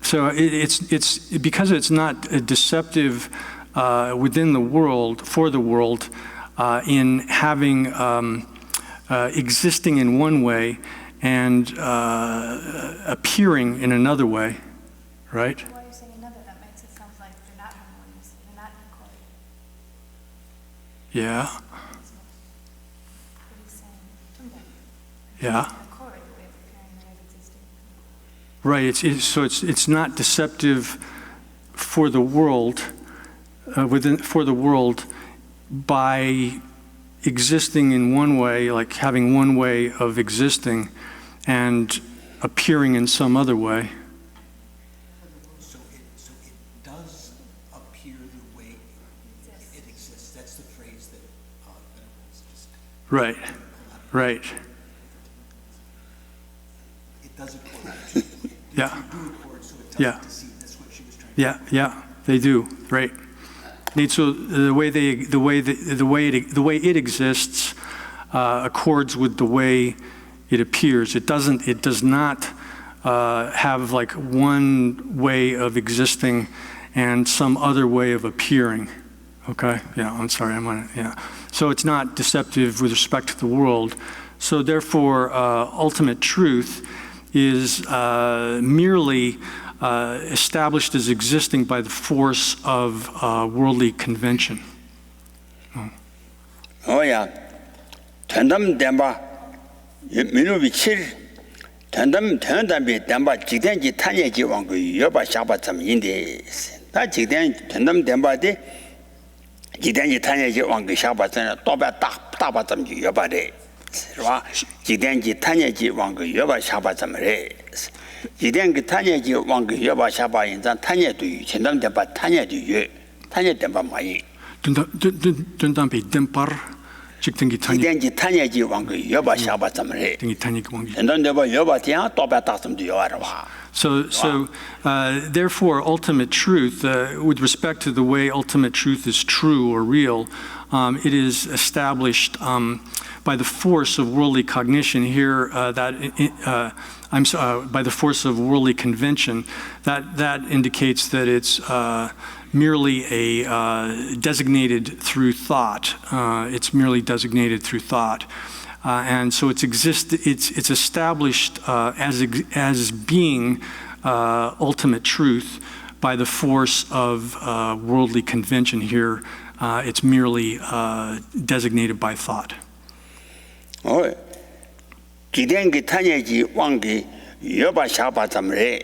Speaker 2: So it's because it's not deceptive within the world, for the world, in having existing in one way and appearing in another way, right?
Speaker 4: Why are you saying another? That makes it sound like they're not harmonious. They're not in accord.
Speaker 2: Yeah.
Speaker 4: What are you saying? Tumbe.
Speaker 2: Yeah.
Speaker 4: Accord, the way of appearing, the way of existing.
Speaker 2: Right. So it's not deceptive for the world, for the world, by existing in one way, like having one way of existing, and appearing in some other way.
Speaker 3: So it does appear the way it exists. That's the phrase that Venerable just.
Speaker 2: Right.
Speaker 3: It does accord.
Speaker 2: Yeah.
Speaker 3: You do accord, so it doesn't
Speaker 2: Yeah.
Speaker 3: deceive. That's what she was trying to
Speaker 2: Yeah, they do. Right. So the way it exists accords with the way it appears. It does not have like one way of existing and some other way of appearing. Okay. Yeah. I'm sorry. Yeah. So it's not deceptive with respect to the world. So therefore, ultimate truth is merely established as existing by the force of worldly convention.
Speaker 1: Oh yeah, 전담 담바 민우비 7 전담 비 담바 직den지 탄예지 왕고 여바 샤바 점인데 다 직den 전담 담바데 직den지 탄예지 왕고 샤바 점 또바 다바 점지 여바데 是吧？직den지 탄예지 왕고 여바 샤바 점래 직den기 탄예지 왕고 여바 샤바 인자 탄예도 전담 담바 탄예도 탄예 담바 많이
Speaker 2: 전담 비 댐퍼 직등기 타니
Speaker 1: 지된지 타냐지 왕그 여바 샤바 점래
Speaker 2: 등기 타니 왕기.
Speaker 1: 된던데바 여바 티야 또바 딱섬도 여와라 와
Speaker 2: So, therefore, ultimate truth, with respect to the way ultimate truth is true or real, it is established by the force of worldly cognition. Here, by the force of worldly convention. That indicates that it's merely a designated through thought. It's merely designated through thought. And so it's established as being ultimate truth by the force of worldly convention. Here, it's merely designated by thought.
Speaker 1: 기den기 타냐지 왕기 여바 샤바 점래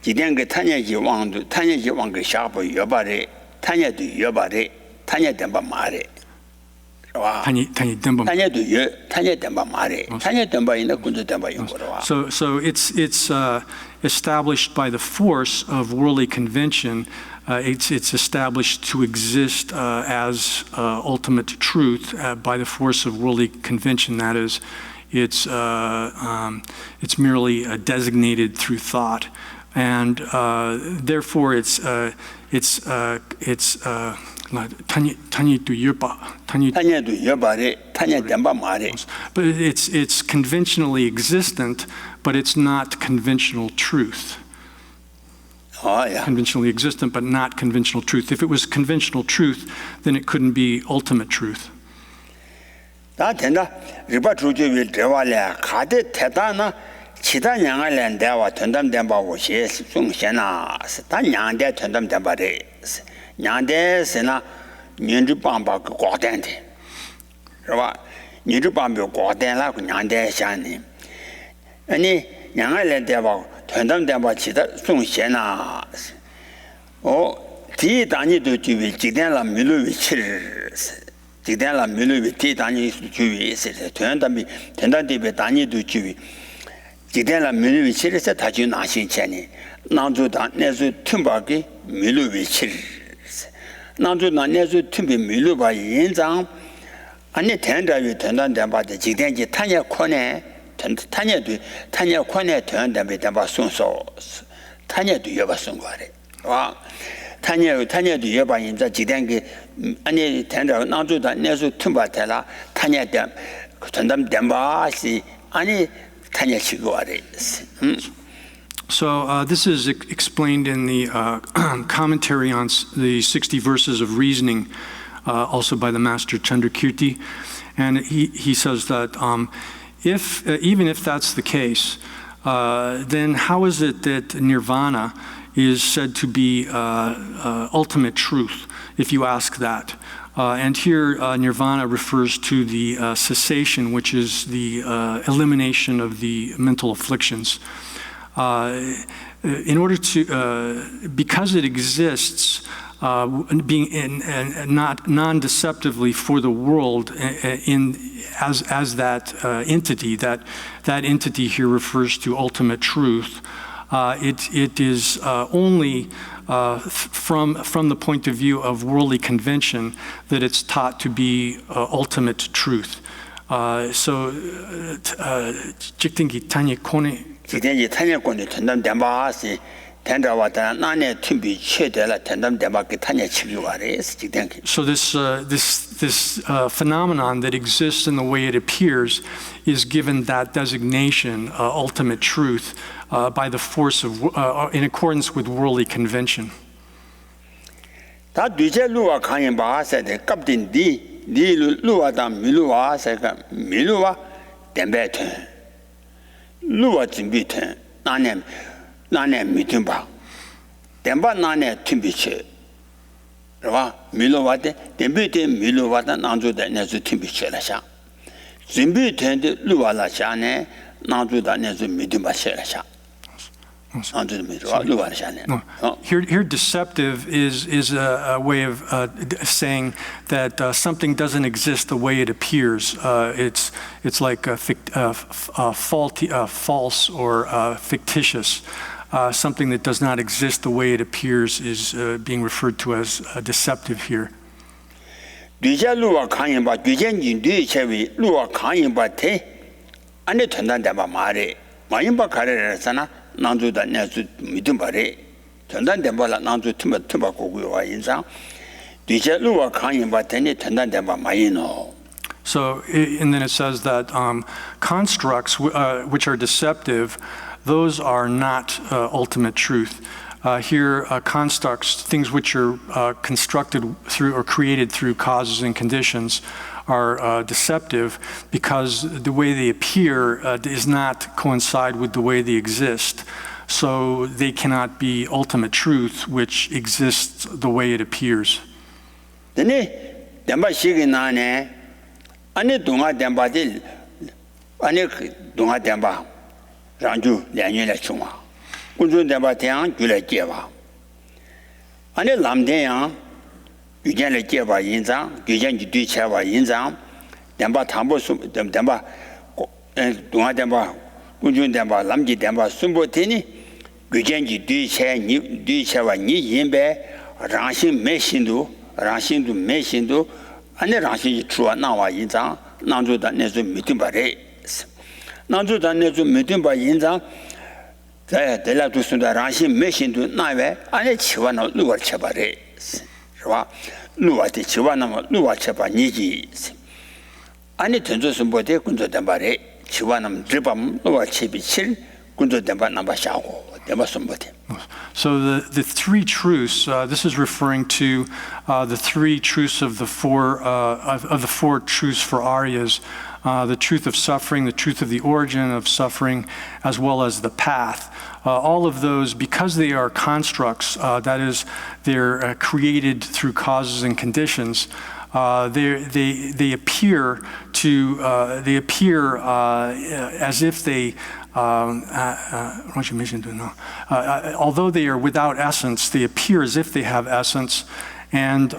Speaker 1: 기den기 타냐지 왕도 타냐지 왕기 샤바 여바래 타냐도 여바래 타냐덴바 말해
Speaker 2: 타니 덴바.
Speaker 1: 타냐덴바 말해 타냐덴바 있는 군도덴바 용거라
Speaker 2: So it's established by the force of worldly convention. It's established to exist as ultimate truth by the force of worldly convention. That is, it's merely designated through thought, and therefore it's 타니도 여바
Speaker 1: 타냐도 여바래 타냐덴바 말해
Speaker 2: but it's conventionally existent, but it's not conventional truth. Conventionally existent, but not conventional truth. If it was conventional truth, then it couldn't be ultimate truth.
Speaker 1: 다 된다 리바 주주위 대화래 가데 대다나 치다 양알랜 대화 전담된바 오시 송시나 다 양대 전담된바래 양대스나 년주방바 그 과된데 그봐 년주방바 과된라 그 양대 샤니 아니 양알랜 대화 전담된바 치다 송시나 디단이도 주위 지된라 밀로 위치를 지된라 밀로 디단이 주위 있을 전담비 전담디베 단이도 주위 지된라 밀로 위치를 다주 나신체니 나주다 내주 틈바기 밀로 위치를 나주나 내주 틈비 밀로 바 인장 아니 된다위 전담된바데 지된지 타냐 코네 타냐 코네 전담비 된바 순서 타냐도 여바 순거래 와 타냐도 여바 인자 지된게 아니 된다 나주다 내주 틈바텔라 타냐데 전담된바시 아니 타냐 시고아래
Speaker 2: So this is explained in the commentary on the 60 verses of reasoning, also by the Master Chandrakirti, and he says that even if that's the case, then how is it that nirvana is said to be ultimate truth, if you ask that? And here nirvana refers to the cessation, which is the elimination of the mental afflictions. In order to, because it exists, being not non-deceptively for the world as that entity, that entity here refers to ultimate truth. It is only from the point of view of worldly convention that it's taught to be ultimate truth. So, 직등기 타니 코네.
Speaker 1: 지된지 타냐권이 전담된바시 된다와다 나네 팀비 최대라 전담된바기 타냐 치기와래 지된기
Speaker 2: So this phenomenon that exists in the way it appears is given that designation, ultimate truth, by the force of, in accordance with worldly convention.
Speaker 1: 다 뒤제 루와 강인 바세데 갑딘디 루와다 밀루와세가 밀루와 덴베트 루와 준비된 나네 미tumba 덴바 나네 팀비체 라 밀로와데 덴비데 밀로와다 나주다 내주 팀비체라샤 준비된데 루와라샤네 나주다 내주 미tumba 셰라샤
Speaker 2: Here, deceptive is a way of saying that something doesn't exist the way it appears. It's like faulty, false, or fictitious. Something that does not exist the way it appears is being referred to as deceptive here.
Speaker 1: 뒤자 루와 강인바 뒤전진 뒤체위 루와 강인바테 안에 전단대바 말에 마인바 가래라잖아 난주다 내주 믿음 바래 전단대바라 난주 틈바 고고와 인상 뒤자 루와 강인바테니 전단대바 마이노.
Speaker 2: So, and then it says that constructs which are deceptive, those are not ultimate truth. Here, constructs, things which are constructed through or created through causes and conditions, are deceptive because the way they appear does not coincide with the way they exist. So they cannot be ultimate truth, which exists the way it appears.
Speaker 1: 안에 동아 댐바들 안에 동아 댐바 랑주 량년에 총아 군주 댐바 대양 줄에 제바 안에 남대양 유견에 제바 인장 유견이 뒤체바 인장 댐바 담보수 댐바 동아 댐바 군주 댐바 남지 댐바 순보테니 유견이 뒤체와 니 인배 랑신 매신도 매신도 안에 라시 주와 나와 인장 난주다 내주 믿음바래 난주다 내주 믿음바 인장 자 될라도 순다 라시 메신도 나외 안에 치와나 누가 쳐바래 봐 누와티 치와나 누가 쳐바 니지 안에 던져서 뭐대 군조된 바래 치와나 드밤 누가 치비칠 군조된 바 남바샤고
Speaker 2: So the three truths, this is referring to the three truths of the four truths for Aryas, the truth of suffering, the truth of the origin of suffering, as well as the path. All of those, because they are constructs, that is, they're created through causes and conditions. They appear as if they. Although they are without essence, they appear as if they have essence, and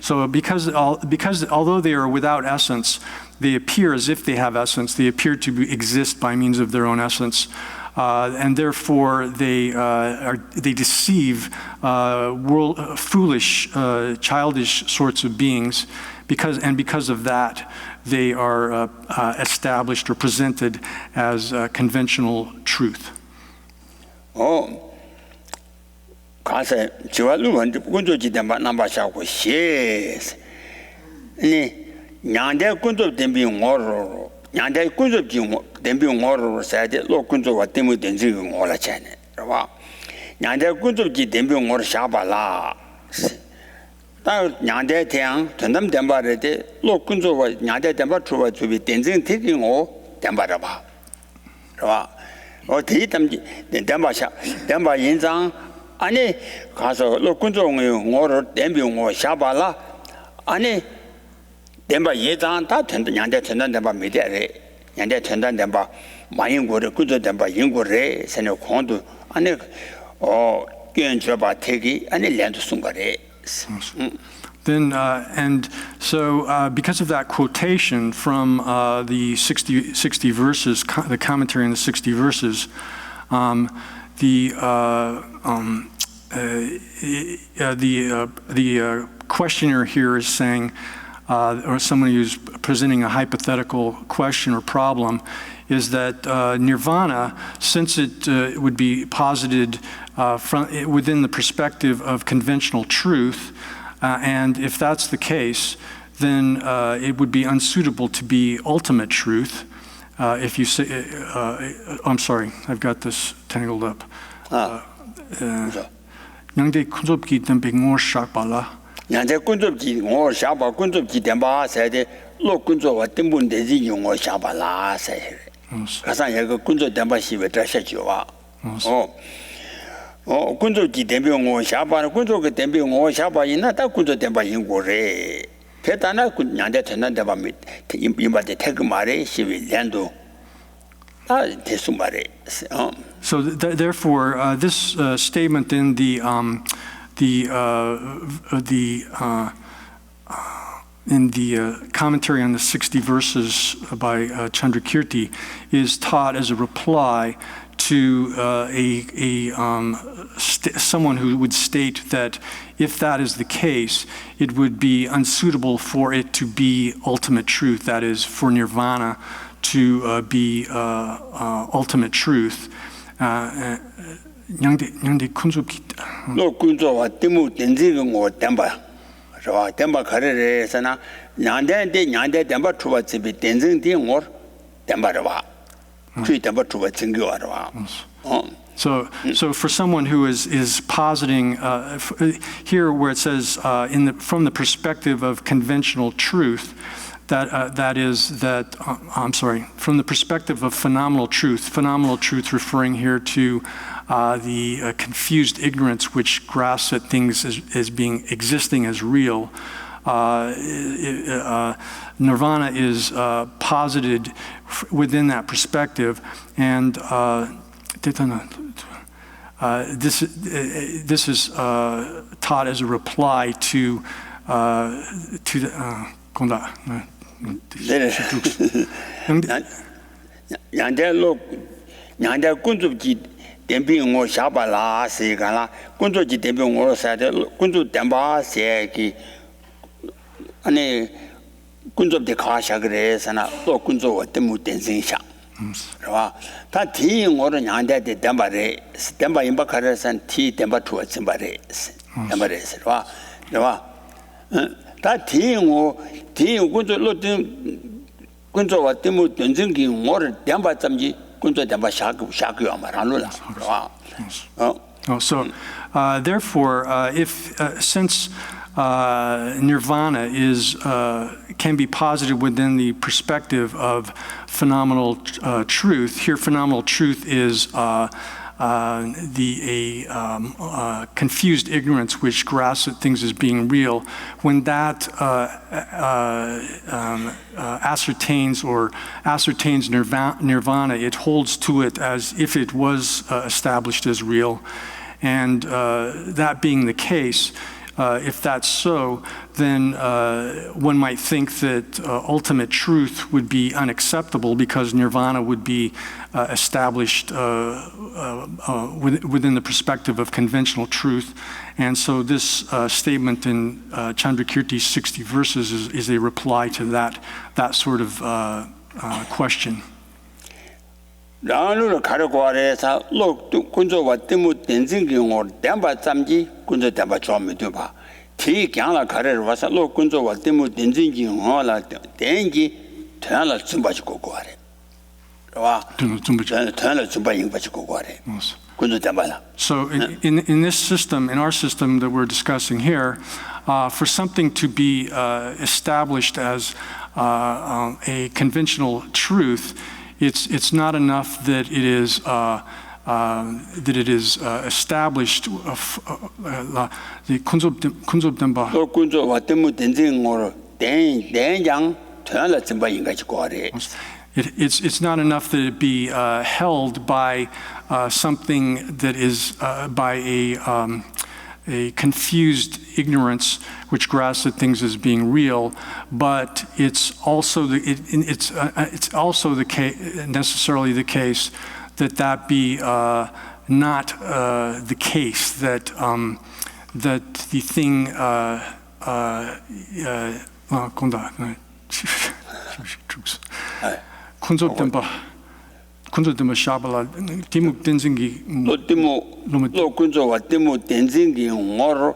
Speaker 2: so because although they are without essence, they appear as if they have essence. They appear to exist by means of their own essence. And therefore, they deceive foolish, childish sorts of beings, because of that, they are established or presented as conventional truth.
Speaker 1: Oh, 가서 지와루원 군조지 담바 남바샤고 셰스. 니 냥대 군조 댐비 ngoro. 냥대 군조 댐비 ngoro 사데 로 군조와 댐비 덴지 ngora 차네. 봐. 냥대 군조지 댐비 ngoro 샤발라. 다 냥대 태양 전담 댐바레데 로 군조와 냥대 댐바 주와 주비 덴지 티기 ngo 댐바라 봐. 봐. 대담지 댐바샤 댐바 인장 아니 가서 로군종의 ngoro 댐비 ngo 샤발라 아니 댐바 예장 다 텐데 냥대 텐단 댐바 미데레 냥대 텐단 댐바 마인고르 군조 댐바 인고레 세네 콘도 아니 견저바 태기 아니 렌도 순가레.
Speaker 2: Then, and so because of that quotation from the 60 verses, the commentary in the 60 verses, the questioner here is saying, or someone who's presenting a hypothetical question or problem, is that nirvana, since it would be posited within the perspective of conventional truth, and if that's the case, then it would be unsuitable to be ultimate truth. If you say, I'm sorry, I've got this tangled up. Nyangde kunzopki tempe ngor shakpala.
Speaker 1: Nyangde kunzopki ngor shakpa kunzopki tempa sayde lo kunzopwa tembun dezi ngor shakpala sayde. Kasan yaga kunzop tempa shiwe trasha jiwa. 군조지 대병고 샤바는 군조가 대병고 샤바이나 다 군조 대바 인고래. 대단한 냥대 전난 대바 임바데 태그 말에 시위 랜도 아 대수 말에.
Speaker 2: So therefore, this statement in in the commentary on the 60 verses by Chandrakirti is taught as a reply to someone who would state that if that is the case, it would be unsuitable for it to be ultimate truth, that is, for nirvana to be ultimate truth. 냥데 군조
Speaker 1: 로 군조와 때무 된지는 뭐 땜바 저 땜바 가르래서나 냥데 땜바 추바 집이 된증디 뭐 땜바라와 그 땜바 추바 증교하라와
Speaker 2: So for someone who is positing here where it says from the perspective of conventional truth, from the perspective of phenomenal truth referring here to the confused ignorance which grasps at things as being existing as real. Nirvana is posited within that perspective, and this is taught as a reply to the
Speaker 1: 냥데 군주지 댐빙 샤발라 세가라 군주지 댐빙 사데 군주 댐바 세기 아니 군주데 가샤 그래서나 또 군주 때문 댄싱샤 봐. 다 뒤응어로 냥데 댐바레 댐바 임바카르산 티 댐바 투어 짐바레 댐바레스 봐. 다 뒤응어 군주와 때문 댄싱기 뭐를 댐바 잠지 군주 댐바 샤그 아마라노라 봐.
Speaker 2: So therefore since nirvana can be posited within the perspective of phenomenal truth. Here, phenomenal truth is confused ignorance which grasps at things as being real. When that ascertains nirvana, it holds to it as if it was established as real. And that being the case, if that's so, then one might think that ultimate truth would be unacceptable because nirvana would be established within the perspective of conventional truth. And so this statement in Chandrakirti's 60 verses is a reply to that sort of question.
Speaker 1: 라누를 가르고 아래서 로 군조와 때문 댄싱기 뭐 댐바 잠지 군조 댐바 좀 봐. 티 강라 가르를 와서 로 군조와 때문 댄싱기 뭐라 댄기 태안라 좀 봐지고 고아래. 와. 태안라 좀 봐지고 고아래. 군조 댐바라.
Speaker 2: So in this system, in our system that we're discussing here, for something to be established as a conventional truth, it's not enough that it is established. The 군조담바.
Speaker 1: 군조와 때문 댄싱으로 대장 태안라 좀 봐인가지 고아래.
Speaker 2: It's not enough that it be held by something that is by a confused ignorance which grasps at things as being real, but it's also necessarily the case that be not the case, that the thing 군조담바 샤발라 디묵 댄싱기
Speaker 1: 로 군조와 때문 댄싱기 뭐로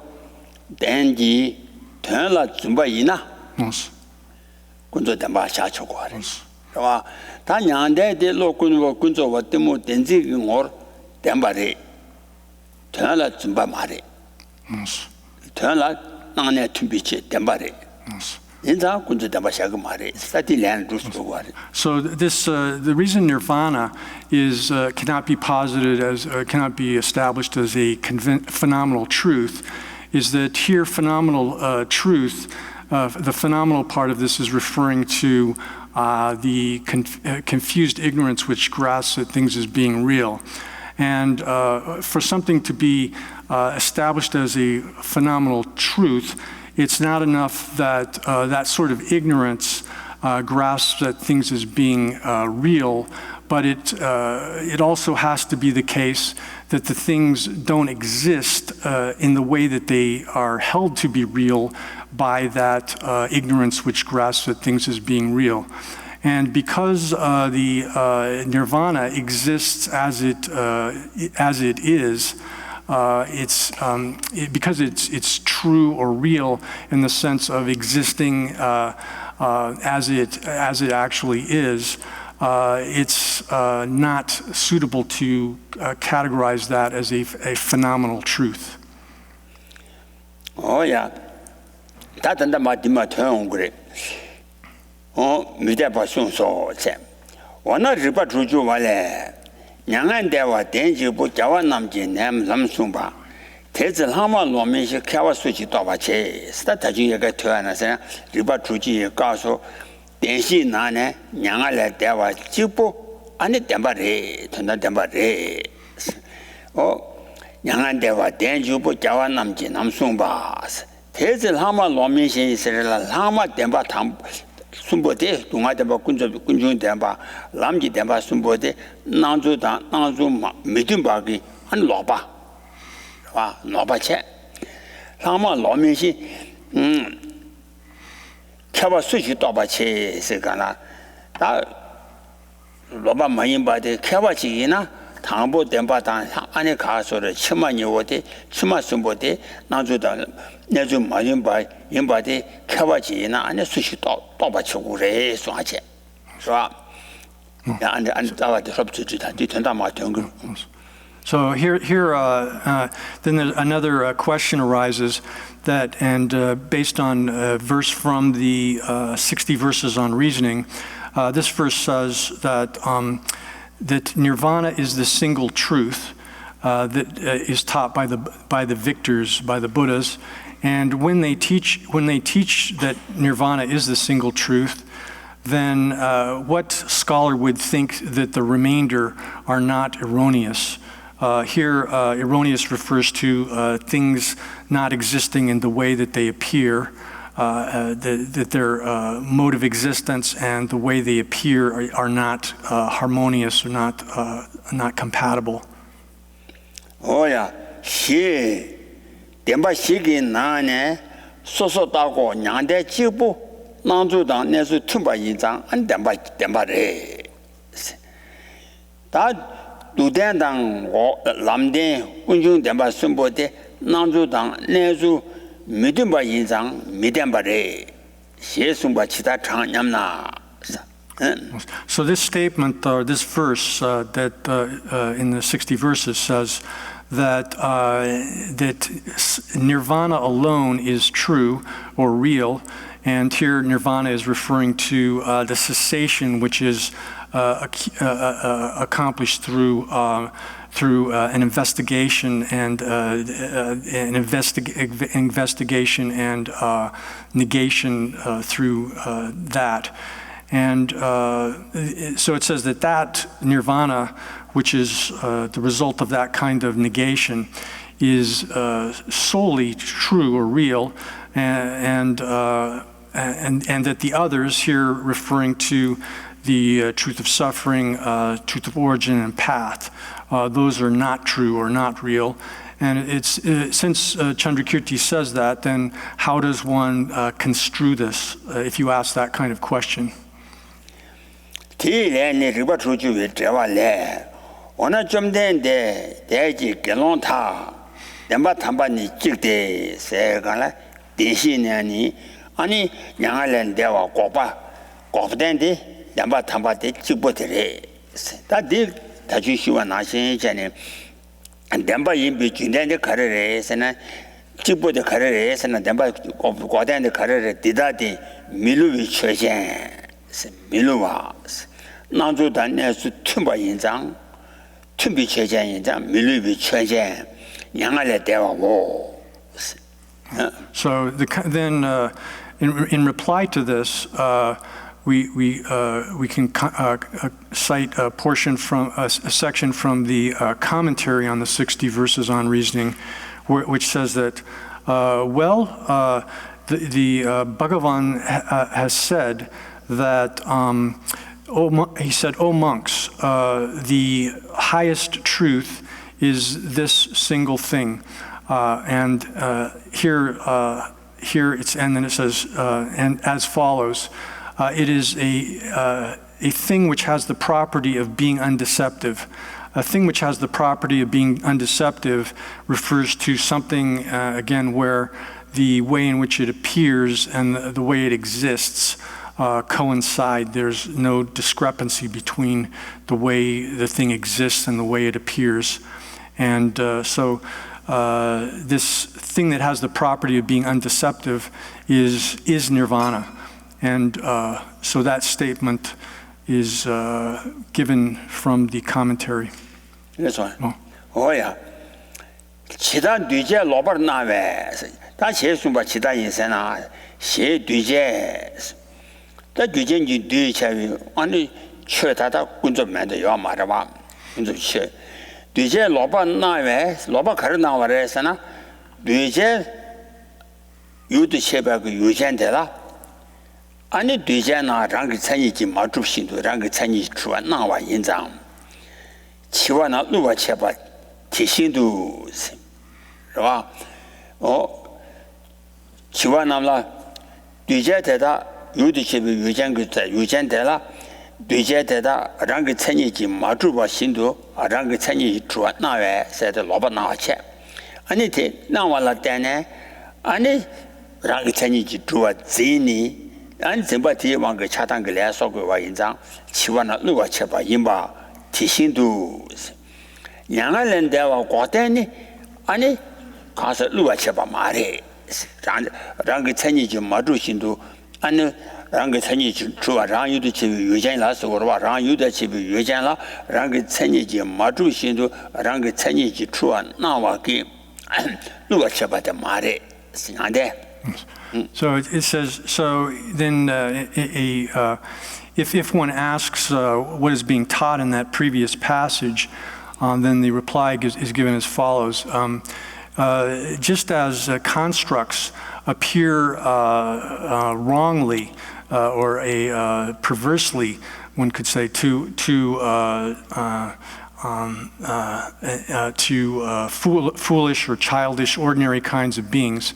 Speaker 1: 댄지 태안라 좀 봐이나 군조 댐바 샤초고 하래. 봐. 다 냥데 로 군조와 때문 댄싱기 뭐 댐바레 태안라 좀 봐 말해. 태안라 나네 tum비치 댐바레.
Speaker 2: So this the reason nirvana cannot be posited as cannot be established as a phenomenal truth is that here phenomenal truth, the phenomenal part of this is referring to the confused ignorance which grasps at things as being real. And for something to be established as a phenomenal truth, it's not enough that that sort of ignorance grasps that things as being real, but it also has to be the case that the things don't exist in the way that they are held to be real by that ignorance which grasps that things as being real. And because the nirvana exists as it is, because it's true or real in the sense of existing as it actually is, it's not suitable to categorize that as a phenomenal truth.
Speaker 1: Oh yeah, that and the Matima Tongre. Oh, Midapa Sun so. One of Ripa Truju Vale, Yangan Deva, Denji, Bujawa Namji, Nam Lamsumba, Tezel Hama Lomish, Kawasuchi Tobache, Stataji Gatuana, Ripa Truji, Gaso, Denshi Nane, Yangala Deva, Chipo, and the Dembare, Tunda Dembare. Oh, Yangan Deva, Denji, Bujawa Namji, Namsumbas, Tezel Hama Lomish, Serela Hama Demba Tam. Sumbote, Tunga Demba Kunjun Demba, Lamji Demba Sumbote, Nanzu Midumbagi, and Loba. Loba Che. Lama Lomishi Kawasuchi Tobache, Segana. Loba Mayimba de Kawachi, Tambo Demba, Anika, so the Chimani Wote, Chima Sumbote, Nanzu Nezu Mayimba, Yimbade, Kawachi, and a sushi Tobache, Swache.
Speaker 2: So here, then another question arises that, and based on a verse from the 60 verses on reasoning, this verse says that that nirvana is the single truth that is taught by the victors, by the Buddhas, and when they teach that nirvana is the single truth, then what scholar would think that the remainder are not erroneous? Here, erroneous refers to things not existing in the way that they appear, that their mode of existence and the way they appear are not harmonious or not compatible.
Speaker 1: Oh yeah, she Demba Shigi Nane, Soso Dago, Nyande Chibu, Nanzu Dan Nesu Tumba Yizang, and Demba Re. That Dudendang Lamden, Unjung Demba Sumbote, Nanzu Dan Nesu Midumba Yizang, Midemba Re. She Sumba Chita Chang Yamna.
Speaker 2: So this statement, or this verse that in the 60 verses says that that nirvana alone is true or real, and here nirvana is referring to the cessation which is accomplished through an investigation and investigation and negation through that. And so it says that nirvana, which is the result of that kind of negation, is solely true or real, and that the others here, referring to the truth of suffering, truth of origin, and path, those are not true or not real. And it's since Chandrakirti says that, then how does one construe this if you ask that kind of question?
Speaker 1: Tiene riba truju vetreva le. Ona jomden de deji gelonta. Demba tamba ni jikde se gala deshi ni ani nyangalen dewa gopa. Gopden de demba tamba de jikbotere. Da de taju shiwa na shin jene. Demba yimbi junden de karere sena jikbode karere sena demba goden de karere didadi milu vi chejen. Miluwa. Nanzu Dan Nesu Tumba Yinzang, Tumbi Chejan Yinzang, Milubi Chejan, Yangale Dewa Wo.
Speaker 2: So then, in reply to this, we can cite a portion from a section from the commentary on the 60 verses on reasoning, which says that the Bhagavan has said that, he said, "O monks, the highest truth is this single thing." And here it's, and then it says, and as follows, it is a thing which has the property of being undeceptive. A thing which has the property of being undeceptive refers to something, again, where the way in which it appears and the way it exists coincide. There's no discrepancy between the way the thing exists and the way it appears. And so this thing that has the property of being undeceptive is nirvana. And so that statement is given from the commentary.
Speaker 1: 그래서 오야 지다 뒤제 로버 나베 다 제수바 지다 인생아 시 뒤제 다 뒤제니 뒤체비 아니 최다다 군좀면도 요 말아봐 군좀 시 뒤제 로버 나베 로버 가르 나와래서나 뒤제 유도 셰바고 유젠데라 아니 뒤제나 랑그 천이지 마주신도 랑그 천이 주와 나와 인장 치와나 누가 쳐봐 티신도是吧치와나라 뒤제대다 유디체비 유전그 유전대라 뒤제대다 랑그 천이지 마주바 신도 랑그 천이 주와 나외 세대 로바 나와체 아니 대 나와라 때네 아니 랑그 천이지 주와 지니 안 전바티 왕그 차단 그 레소고 인장 치와나 누가 쳐봐 임바 티신도 양알은 대와 고대니 아니 가서 누가 쳐봐 말해 랑그 천이지 마주신도 아니 랑그 천이지 주와 랑유도 집이 유전라서 그러와 랑유도 집이 유전라 랑그 천이지 마주신도 랑그 천이지 주와 나와기 누가 쳐봐도 말해 안돼.
Speaker 2: So it says, so then if one asks what is being taught in that previous passage, then the reply is given as follows. Just as constructs appear wrongly or perversely, one could say, to foolish or childish, ordinary kinds of beings,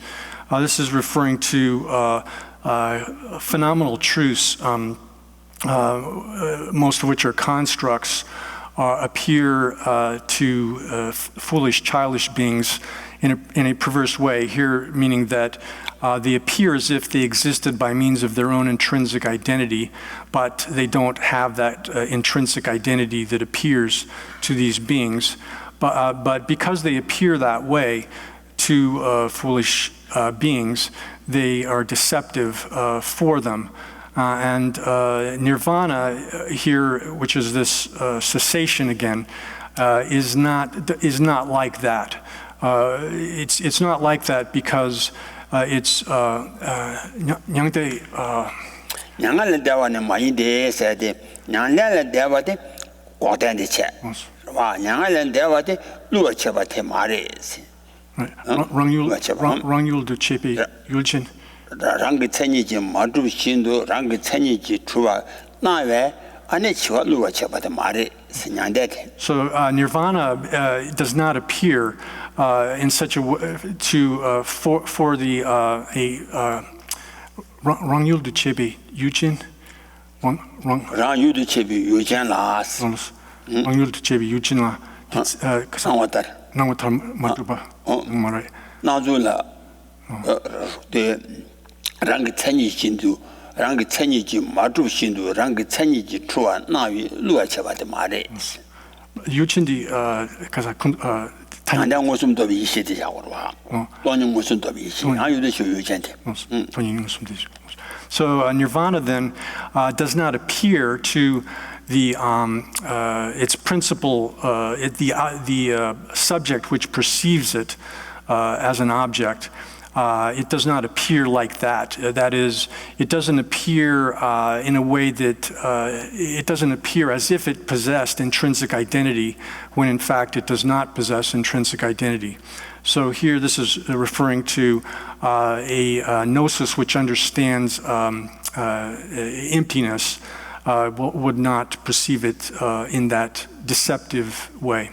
Speaker 2: this is referring to phenomenal truths, most of which are constructs, appear to foolish, childish beings in a perverse way. Here, meaning that they appear as if they existed by means of their own intrinsic identity, but they don't have that intrinsic identity that appears to these beings. But because they appear that way to foolish beings, they are deceptive for them. And nirvana here, which is this cessation again, is not like that. It's not like that because it's 냥대
Speaker 1: 냥알 대화는 많이 돼서데 냥날 대화데 고단데 체. 와 냥알 대화데 누가 쳐봐대 말이지.
Speaker 2: 랑율 드 체비 율진.
Speaker 1: 랑그 천이지 마주신도 랑그 천이지 주와 나외 안에 치와 누가 쳐봐도 말이 냥대.
Speaker 2: So nirvana does not appear in such a way for the 랑율 드 체비 율진.
Speaker 1: 랑율 드 체비 율진라.
Speaker 2: 랑율 드 체비 율진라.
Speaker 1: 상와다.
Speaker 2: 나무타 마두바. 말해.
Speaker 1: 나줄라. 데 랑그 천이신도 랑그 천이지 마주신도 랑그 천이지 주와 나위 누가 쳐봐도 말해.
Speaker 2: 유친디 가서
Speaker 1: 단장 무슨 더 이시되자고 봐. 돈이 무슨 더 이시. 아유도 쇼유젠데.
Speaker 2: 돈이 무슨 되죠. So nirvana then does not appear to the its principle, the subject which perceives it as an object. it does not appear like that. That is, it doesn't appear in a way that it doesn't appear as if it possessed intrinsic identity when in fact it does not possess intrinsic identity. So here this is referring to a gnosis which understands emptiness, would not perceive it in that deceptive way.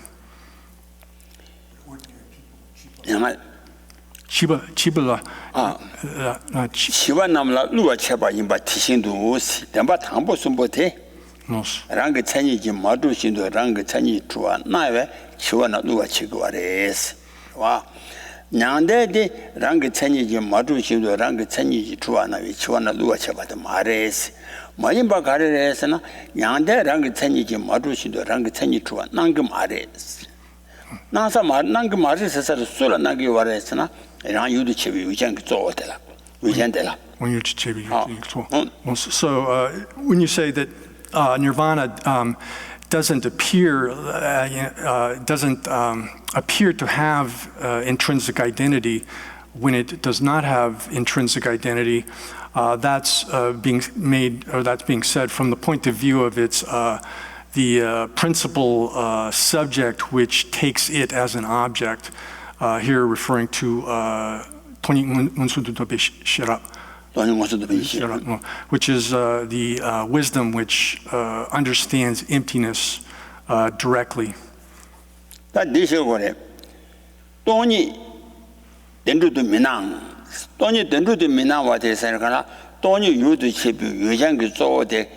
Speaker 2: Chibala.
Speaker 1: Chiba namla lua cheba yimba tishindu si, demba tangbo sumbote, ranga chanyi ji madu shindu ranga chanyi chua, nawe chiwa na lua chigwa res. Nyande de ranga chanyi ji madu shindu ranga chanyi ji chua nawe chiwa na lua cheba de ma res. Ma yimba gare res na, nyande ranga chanyi ji madu shindu ranga chanyi chua nanga ma res. Nasa ma nanga ma res sara sula nanga wa res na, rang yudu chebi yujian zo de la.
Speaker 2: So when you say that nirvana doesn't appear to have intrinsic identity when it does not have intrinsic identity, that's being made, or that's being said from the point of view of its the principal subject which takes it as an object. Here referring to which is the wisdom which understands emptiness directly.
Speaker 1: That is what Tony didn't do Minang. Tony didn't do Minang what they said. Tony used to chip you can get so the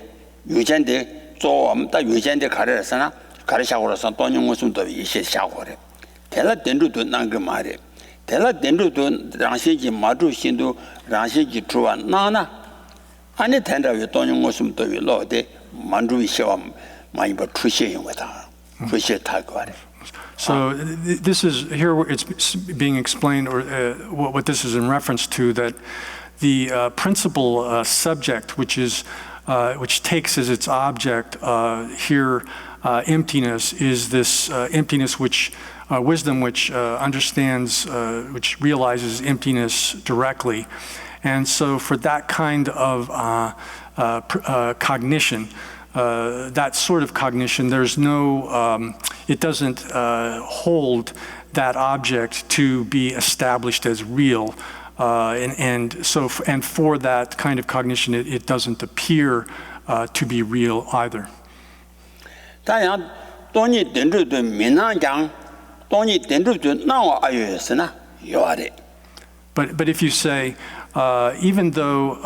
Speaker 1: you can de so that you can de Karasana, Karasha or Santonio Musum to Shawore. Tell it didn't do Nangamare. Tell it didn't do Ranshiji Madu Shindu, Ranshiji Trua Nana. And the tender with Tony Musum to your lord, Mandu Shawam, my patrician with her.
Speaker 2: So this is here it's being explained, or what this is in reference to, that the principal subject, which takes as its object here emptiness, is this emptiness which wisdom which understands, which realizes emptiness directly. And so for that kind of cognition, that sort of cognition, there's no, it doesn't hold that object to be established as real. And for that kind of cognition, it doesn't appear to be real either. But if you say, even though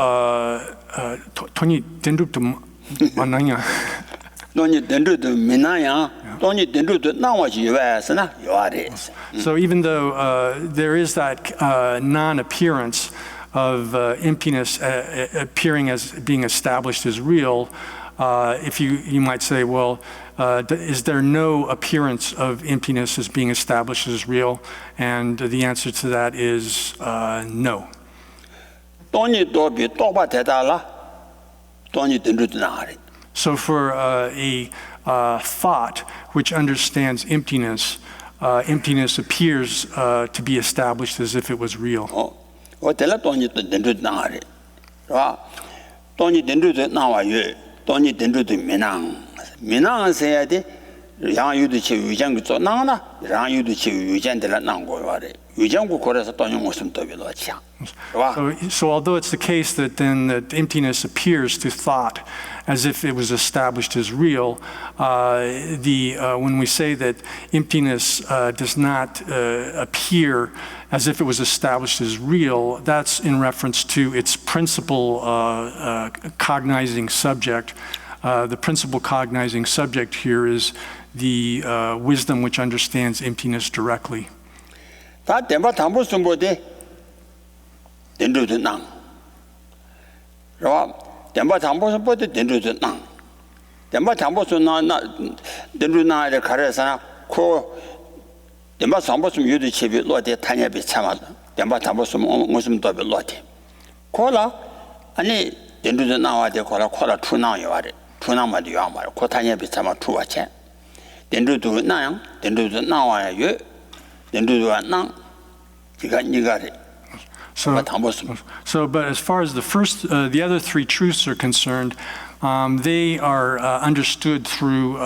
Speaker 2: so even though there is that non-appearance of emptiness appearing as being established as real, if you might say, well, is there no appearance of emptiness as being established as real? And the answer to that is no. So for a thought which understands emptiness, emptiness appears to be established as if it was real. So although it's the case that then that emptiness appears to thought as if it was established as real, when we say that emptiness does not appear as if it was established as real, that's in reference to its principal cognizing subject. The principal cognizing subject here is the wisdom which understands emptiness directly.
Speaker 1: 뭐 담보습니다.
Speaker 2: So, but as far as the other three truths are concerned, they are understood through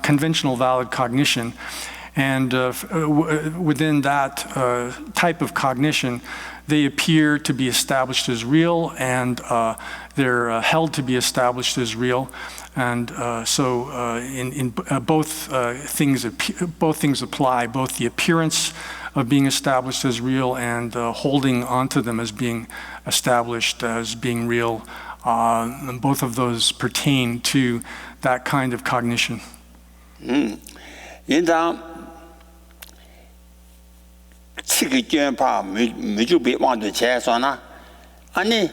Speaker 2: conventional valid cognition. And within that type of cognition, they appear to be established as real, and they're held to be established as real. And so in both things apply, both the appearance of being established as real and holding onto them as being established as being real. Both of those pertain to that kind of cognition.
Speaker 1: 인당 치기견파 미주비 왕도 제소나 아니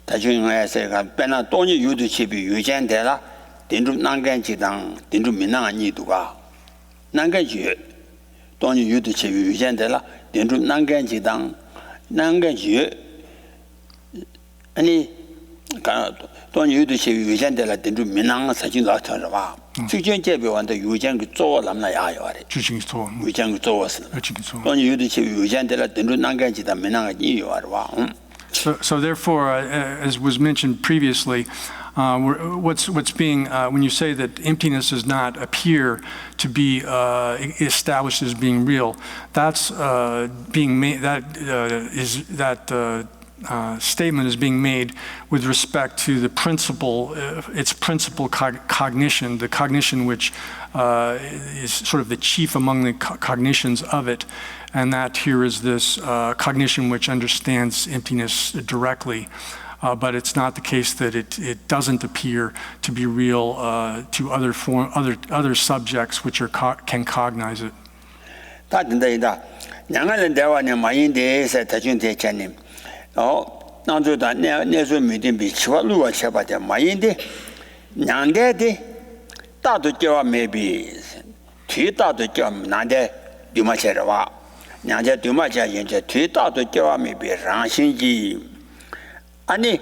Speaker 1: 다중에서 배나 돈이 유도치비 유전되라 딘좀 난간지당 딘좀 민나니도가 난간지 돈이 유도치비 유전되라 딘좀 난간지당 난간지 아니 돈이 유도치비 유전되라 딘좀 민나가 사진 나타나봐 직전제비원도 유전기 쪼람나야요래
Speaker 2: 주징소
Speaker 1: 유전기 쪼었어
Speaker 2: 주징소
Speaker 1: 돈이 유도치비 유전되라 딘좀 난간지당 민나가 이요와
Speaker 2: So therefore, as was mentioned previously, what's being when you say that emptiness does not appear to be established as being real, that's being made. Statement is being made with respect to the principle, its principal cognition, the cognition which is sort of the chief among the cognitions of it. And that here is this cognition which understands emptiness directly, but it's not the case that it doesn't appear to be real to other subjects which can cognize it.
Speaker 1: 냥제 두마자 연제 뒤다도 겨와미 비랑신지 아니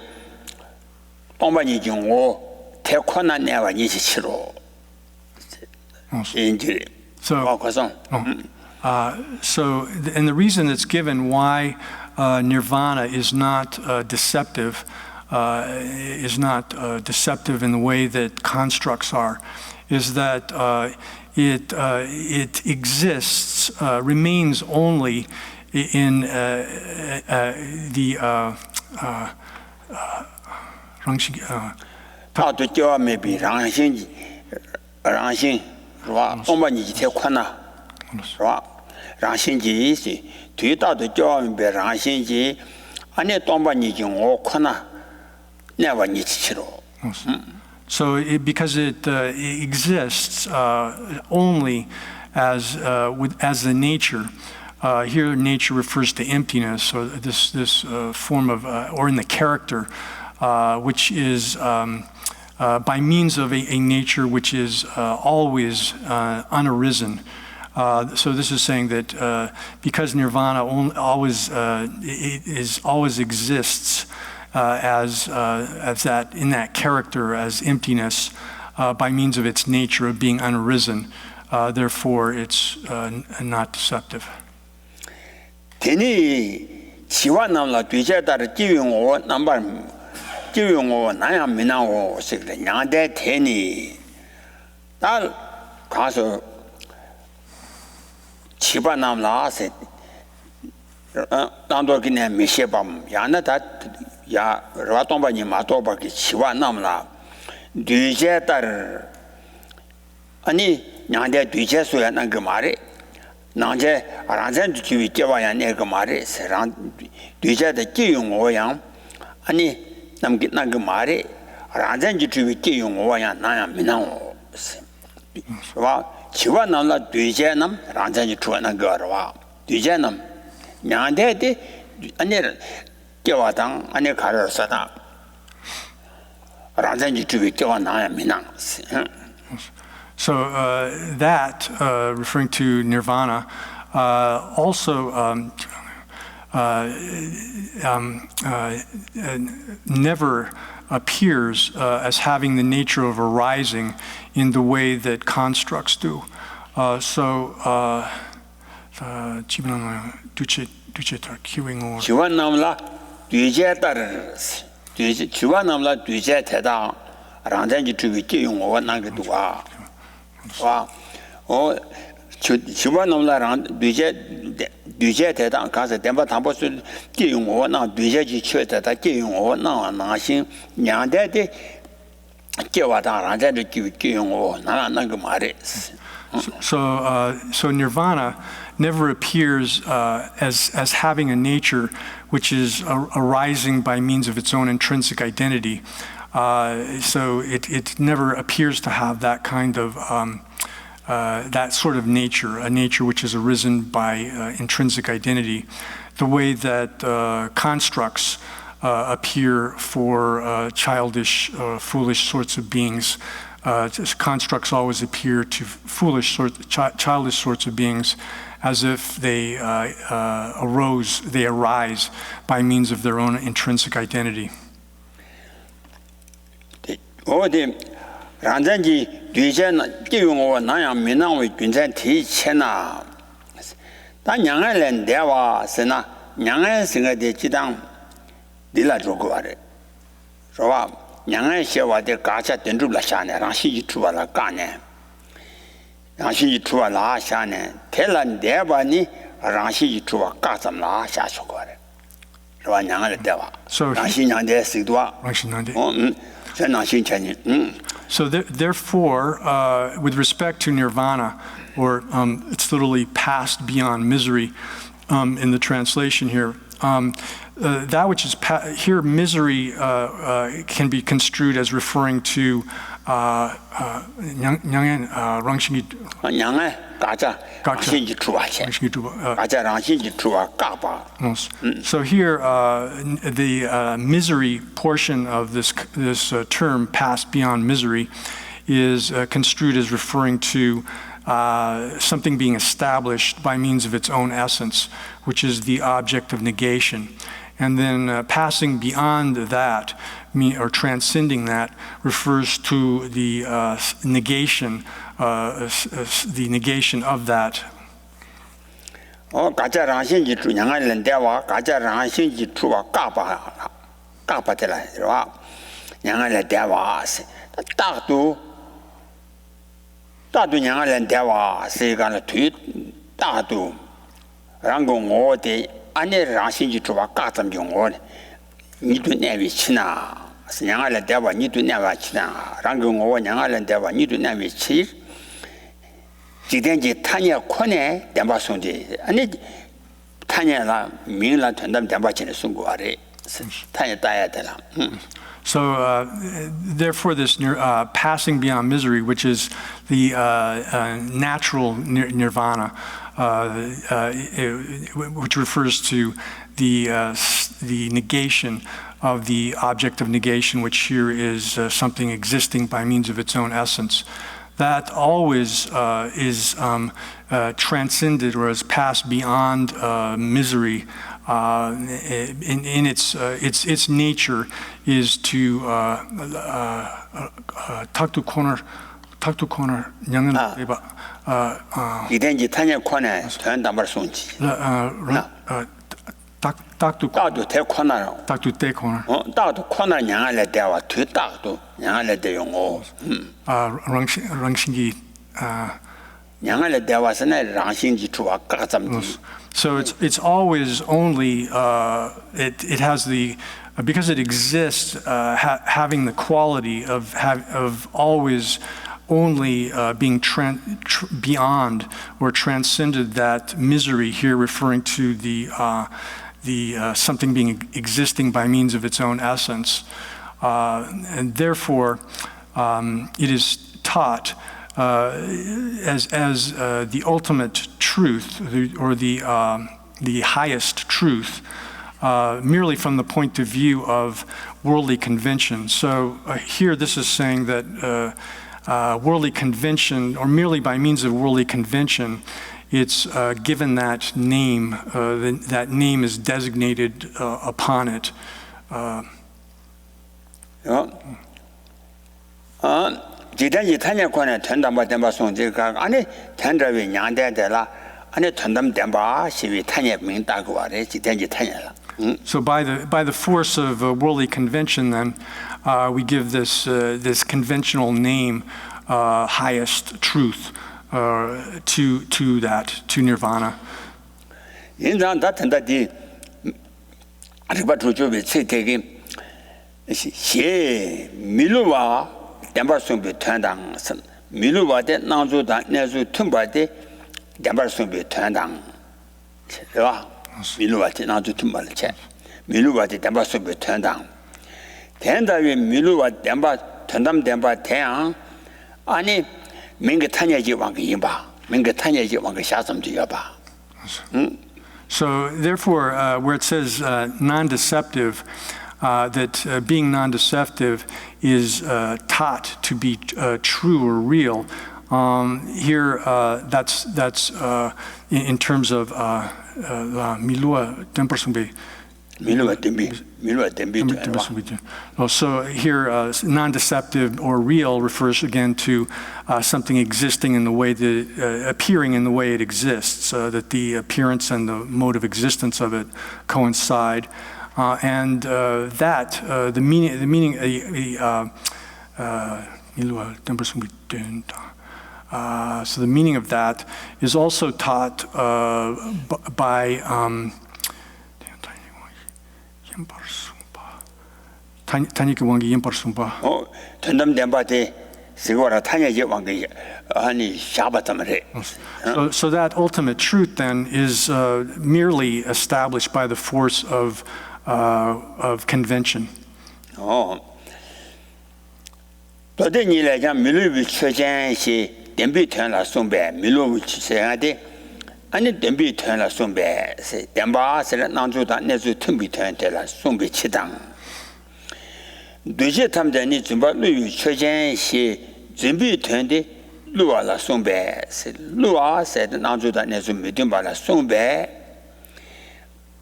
Speaker 1: 동반이 중고 태권한 내와 이치로 인지
Speaker 2: So and the reason that's given why nirvana is not deceptive in the way that constructs are is that it exists, remains only in the So because it exists only as the nature, here nature refers to emptiness, or this form of, or in the character, which is by means of a nature which is always unarisen. So this is saying that because nirvana always exists as that in that character as emptiness by means of its nature of being unarisen, therefore it's not deceptive.
Speaker 1: 대니 지원남라 뒤제다를 지용오 남발 지용오 나야 미나오 식래 냥대 대니 날 가서 지반남라세 남도 그냥 미셰밤 야나다 야 라동바니 마토바기 지원남라 뒤제다를 아니 냥대 뒤제소야 난그 말이 나제 아란전 주위 제와야 내가 말이 세랑 뒤제의 기용오양 아니 남기 난그 말이 아란전 주위 기용오야 나야 미나오 와 지와 나라 뒤제남 아란전 주와나 거와 뒤제남 냥대데 아니 제와당 아니 가르서다 아란전 주위 제와 나야 미나
Speaker 2: So that, referring to nirvana, also never appears as having the nature of arising in the way that constructs do. So, Duchetar, queuing or.
Speaker 1: 지원 남라 뒤제 따르 지원 남라 뒤제 대다 랑전지 주비 기용 원난 그 두가 와어 지원 남라랑 뒤제 대다 가서 덴바 담보스 기용 원난 뒤제지 최대다 기용 원난 나신 냥대대 개와다 랑전지 기용 원난 그 말이
Speaker 2: So nirvana never appears as having a nature which is arising by means of its own intrinsic identity. So it never appears to have that kind of that sort of nature, a nature which has arisen by intrinsic identity, the way that constructs appear for childish, foolish sorts of beings. Constructs always appear to childish sorts of beings as if they arise by means of their own intrinsic identity.
Speaker 1: 어디 란전지 뒤전 기용어 나야 민나의 군전 티체나 단양을 대화스나 양의 생각에 지당 딜라 조거래. 저와 양의 시와데 가차 된줄라 샤네 라시 주와라 까네 라시 주와라 샤네 텔란 대바니 라시 주와 까sam라 샤쇼거래. 저와 양을 대화 라시 양대 시도와
Speaker 2: So therefore, with respect to nirvana, or it's literally passed beyond misery in the translation here, that which is here misery can be construed as referring to So here, the misery portion of this term, passed beyond misery, is construed as referring to something being established by means of its own essence, which is the object of negation. And then passing beyond that, or transcending that, refers to the negation of that.
Speaker 1: 가짜 랑신지 주냥을 대와 가짜 랑신지 주와 까바텔라 이러와 냥을 대와 딱도 냥을 대와 세간의 뒤 따도 랑공 어디 안에 랑신지 주와 까점 경원 니도 내위 치나 냥을 대와 니도 내와 치나 랑공 어 냥을 대와 니도 내위 치 지den지 타냐 코네 덴바송지 아니 타냐라 민라 된담 덴바치네 송고아래 타냐 따야 되나
Speaker 2: So therefore this passing beyond misery, which is the natural nirvana, which refers to the negation of the object of negation, which here is something existing by means of its own essence. That always is transcended or is passed beyond misery. In its nature is to taktu corner nyangan eba
Speaker 1: 이den지 타냐 코네 된담을 송지
Speaker 2: taktu
Speaker 1: 대 코나로
Speaker 2: te corner
Speaker 1: 따도 코나 냥을 대와 뒤 따도 냥을 대용어
Speaker 2: rangsingi
Speaker 1: 냥을 대와서는 랑신지 주와 까점지
Speaker 2: So it's always only it has the because it exists having the quality of always only being beyond or transcended that misery here, referring to the something being existing by means of its own essence, and therefore it is taught as the ultimate truth, or the highest truth, merely from the point of view of worldly convention. So here this is saying that worldly convention, or merely by means of worldly convention, it's given that name, that name is designated upon it.
Speaker 1: 지단지 타냐권에 된다마 된바 송지가 아니 된다위 냥대대라 안에 던담 댐바 시위 탄예 명다고 와래 지단지 탄예라.
Speaker 2: So by the force of worldly convention, then we give this conventional name, highest truth, to that, to nirvana.
Speaker 1: 인상 다 된다디 아리바 조조베 체테기 시 밀루와 댐바송베 탄당 밀루와데 나조다 내주 tum바데 댐바송베 탄당 봐 밀루와데 나조 tum발체 밀루와데 댐바송베 탄당 된다위 밀루와 댐바 탄담 댐바 태양 아니 민게 탄야지 왕게 임바 민게 탄야지 왕게 샤섬지 여봐
Speaker 2: So therefore, where it says non-deceptive, that being non-deceptive is taught to be true or real, here that's in terms of milua tempersumbe. So here, non-deceptive or real refers again to something existing in the way that, appearing in the way it exists, that the appearance and the mode of existence of it coincide, and that the meaning. So the meaning of that is also taught by. 타니키 왕기 임파르숨바.
Speaker 1: 전담 댐바데 시고라 타냐지 왕기 아니 샤바tamre.
Speaker 2: So that ultimate truth then is merely established by the force of convention.
Speaker 1: 도대니라자 밀루비 최전시 댐비탄라 송배 밀루비 최야데 아니 댐비탄라 송배 댐바스라 난주다 내주 틈비탄텔라 송배 치당对他们的准备旅游车间是准备团的路啊了送白是路啊是的那就的那就没定把了送白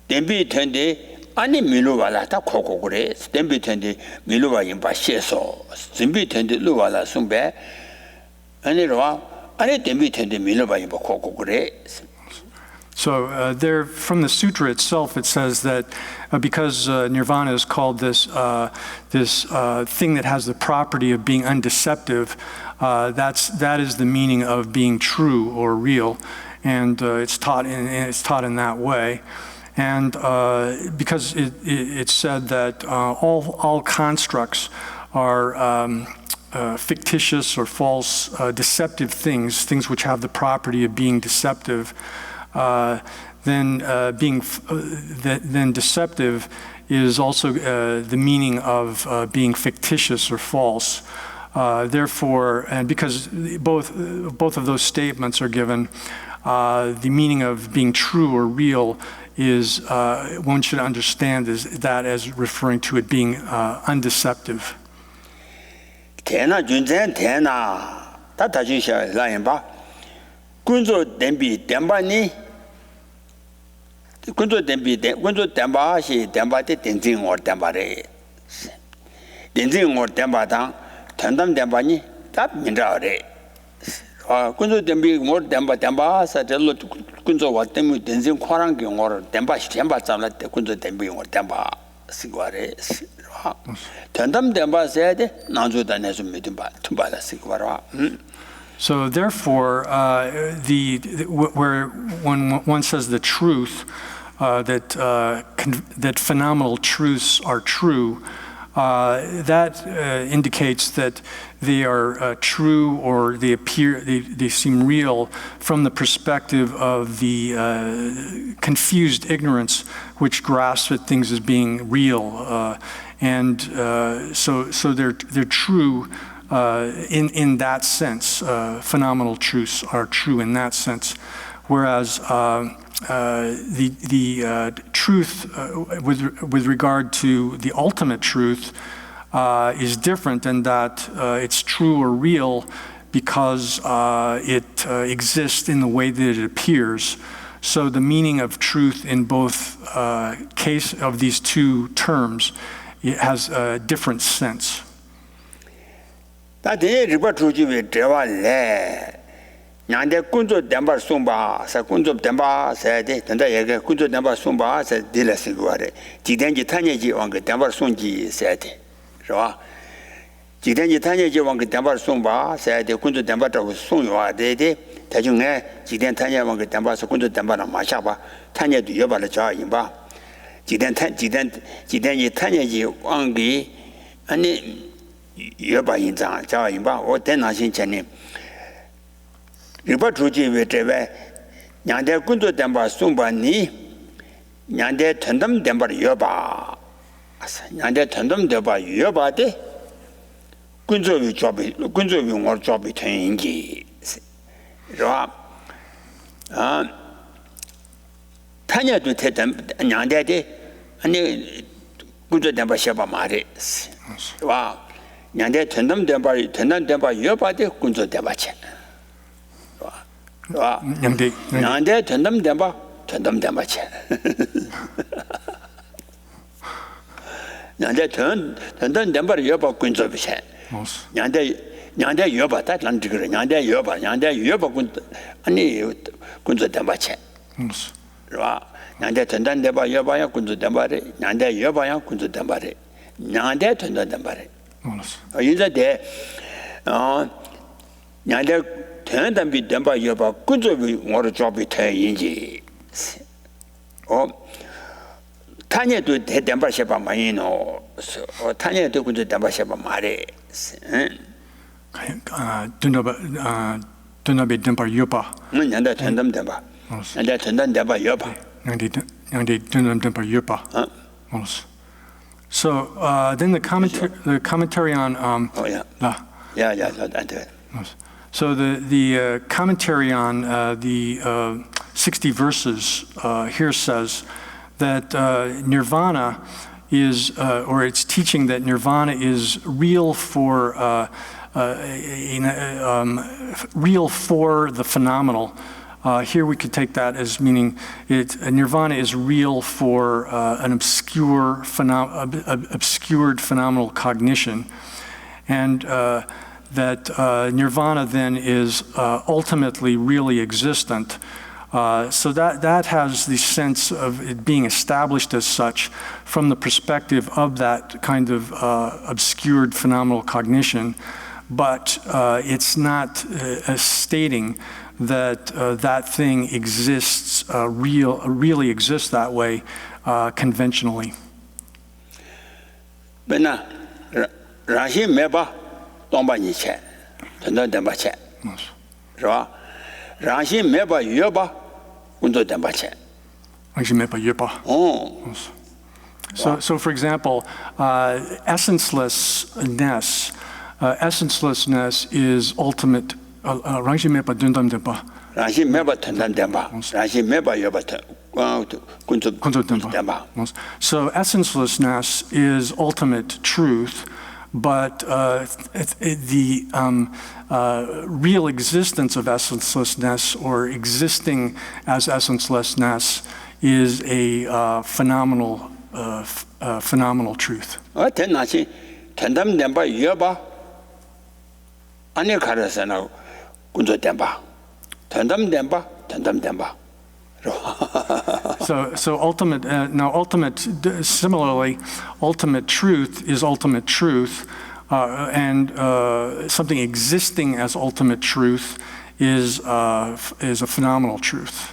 Speaker 1: 准备团的安尼米路完了他考过过来准备团的米路完已把写手准备团的路完了送白安尼的话安尼准备团的米路完已把考过过来
Speaker 2: So there, from the sutra itself, it says that because nirvana is called this thing that has the property of being undeceptive, that is the meaning of being true or real, and it's taught in that way. And because it's said that all constructs are fictitious or false, deceptive things which have the property of being deceptive. Then deceptive is also the meaning of being fictitious or false. Therefore, and because both of those statements are given, the meaning of being true or real is one should understand that as referring to it being undeceptive.
Speaker 1: 대나 준전 대나 다다주셔 라인바 군조 댐비 댐바니 군조 댐바시 댐바데 덴징어 댐바레 덴징어 댐바당 전담 댐바니 답 민라레 군조 댐비 뭐 댐바사 델로 군조 왔다면 덴징 코랑 경어 댐바시 댐바잖아 군조 댐비 뭐 댐바 시과레 전담 댐바세야 돼 나주다 내서 믿음 봐 tum바라 시과라
Speaker 2: So therefore, where one says the truth, that phenomenal truths are true, that indicates that they are true or they seem real from the perspective of the confused ignorance which grasps at things as being real, and so they're true. In that sense, phenomenal truths are true in that sense, whereas the truth with regard to the ultimate truth is different in that it's true or real because it exists in the way that it appears. So the meaning of truth in both case of these two terms, it has a different sense.
Speaker 1: 다들 리버 주집에 대화래 냥데 군조 덴바 송바 사 군조 덴바 세데 된다 얘가 군조 덴바 송바 세 딜레스 거래 지den지 타녀지 왕그 덴바 송지 세데 그죠 지den지 타녀지 왕그 덴바 송바 세데 군조 덴바라고 송요아 되데 대중에 지den 타녀 왕그 덴바서 군조 덴바나 마샤바 타녀도 여발을 자 임바 지den지 타녀지 왕기 아니 여바 인장 자 임바 어 대나신 전님 riba chuji we trewe nyande kunzo denpa sungpa ni nyande tundam denpa yoba nyande tundam denpa yoba de kunzo wi ngor chobi tengi rwa tanya du te nyande de ani kunzo denpa sheba mare rwa nyande tundam denpa yoba de kunzo denpa chen 냥데 전담 담바 체 냥데 전담 담바를 여바 군조 비체 냥데 여바다 란지그래 냥데 여바 군 아니 군조 담바 체 라 냥데 전담 담바 여바야 군조 담바래 냥데 여바야 군조 담바래 냥데 전담 담바래 이제데 냥데 tentambi demba yoba kunzobi ngoro jobi tayinji tanya do demba sheba mayino tanya do kunzo demba sheba mare
Speaker 2: dunnabi demba yoba
Speaker 1: nyanda tentam demba nyanda tentam demba yoba
Speaker 2: nyandi dunnam demba yoba so then the commentary on So the commentary on the 60 verses here says that nirvana is, or it's teaching that nirvana is real for the phenomenal. Here we could take that as meaning nirvana is real for an obscured phenomenal cognition, and that nirvana then is ultimately really existent. So that has the sense of it being established as such from the perspective of that kind of obscured phenomenal cognition, but it's not stating that that thing exists, really exists that way conventionally.
Speaker 1: Bena, Rashi meba. 동반이 체 전도 담바 체 그죠 라시 메바 여바 운도 담바 체
Speaker 2: 라시 메바 여바 So for example, essencelessness is ultimate. 라시 메바 둔담 담바
Speaker 1: 라시 메바 둔담 담바 라시 메바 여바 군조 담바
Speaker 2: So essencelessness is ultimate truth. But the real existence of essencelessness or existing as essencelessness is a phenomenal truth. So ultimate similarly, ultimate truth is ultimate truth, and something existing as ultimate truth is a phenomenal truth.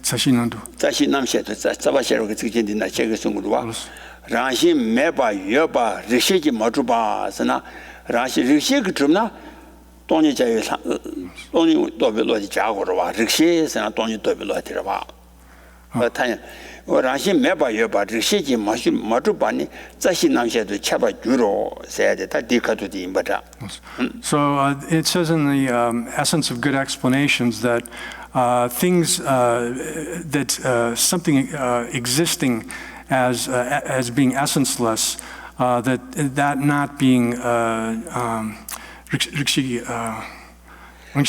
Speaker 2: 자신난도
Speaker 1: 자신남셰도 자바셰로 지진디나 제가 송으로와 라시 메바 여바 리시지 마주바스나 라시 리시 그쯤나 돈이 자유 돈이 도벨로지 자고로와 리시스나 돈이 도벨로티라바 타냐 라시 메바 여바 리시지 마주바니 자신남셰도 차바 주로 세야데 다 디카도디 임바다.
Speaker 2: So it says in the essence of good explanations that things something existing as being essenceless, that not being So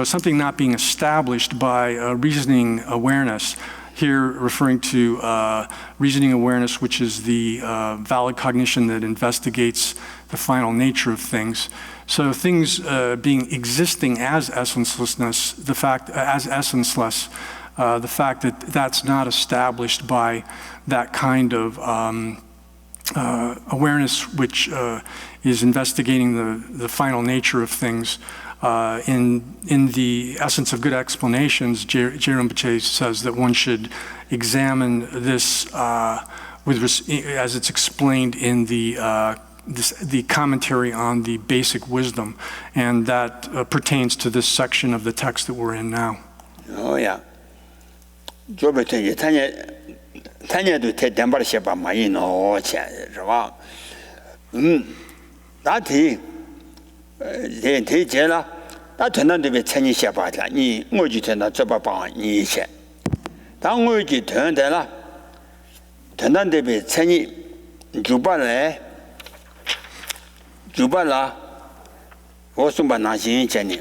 Speaker 2: something not being established by reasoning awareness, here referring to reasoning awareness, which is the valid cognition that investigates the final nature of things. So things being existing as essencelessness, the fact as essenceless, the fact that that's not established by that kind of awareness which is investigating the final nature of things. In the Essence of Good Explanations, J. Rinpoche says that one should examine this as it's explained in the commentary on the basic wisdom, and that pertains to this section of the text that we're in now.
Speaker 1: Oh yeah. Tanya te dembar sheba mai no che rwa da ti de je la da tena de be chani sheba la ni ngo ji tena zeba ba ni che da ngo ji tena de la tena de be chani juba la wo sum ba na xin che ni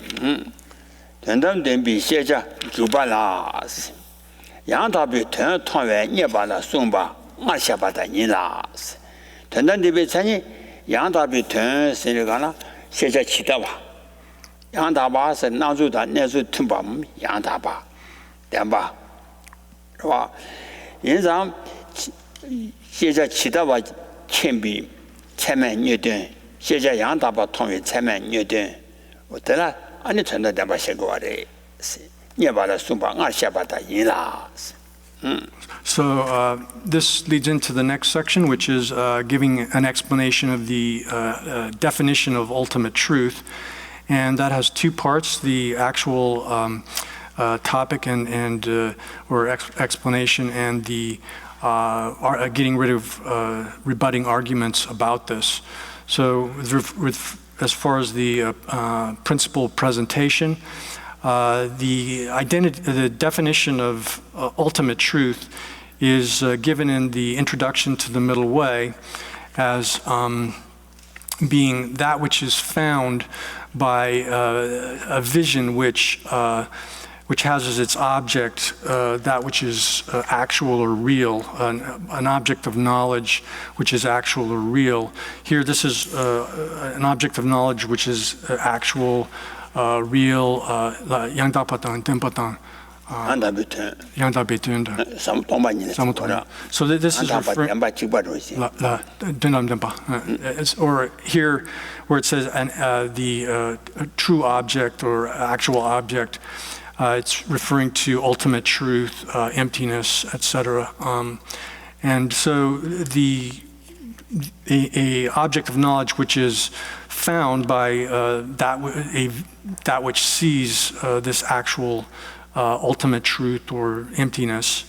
Speaker 1: tena de be xie ja juba la yang da be ten tong yuan nie ba la song ba ma xia ba da ni la ten dan de be chen ni yang da be ten se le ga la xie xia qi da ba yang da ba se na zu da ne zu tun ba yang da ba dan ba是吧yin zang xie xia qi da ba qian bi chen men nie den xie xia yang da ba tong yuan chen men nie den wo de la ani chen da ba xie guo de
Speaker 2: So this leads into the next section, which is giving an explanation of the definition of ultimate truth. And that has two parts, the actual topic and or explanation, and the getting rid of rebutting arguments about this. So as far as the principal presentation, the definition of ultimate truth is given in the introduction to the Middle Way as being that which is found by a vision which has as its object that which is actual or real, an object of knowledge which is actual or real. Here, this is an object of knowledge which is actual, real, yang dapatan, tempatan. Yang dabetun. So this is referring, or here where it says the true object or actual object, it's referring to ultimate truth, emptiness, etc. And so a object of knowledge which is found by that which sees this actual ultimate truth or emptiness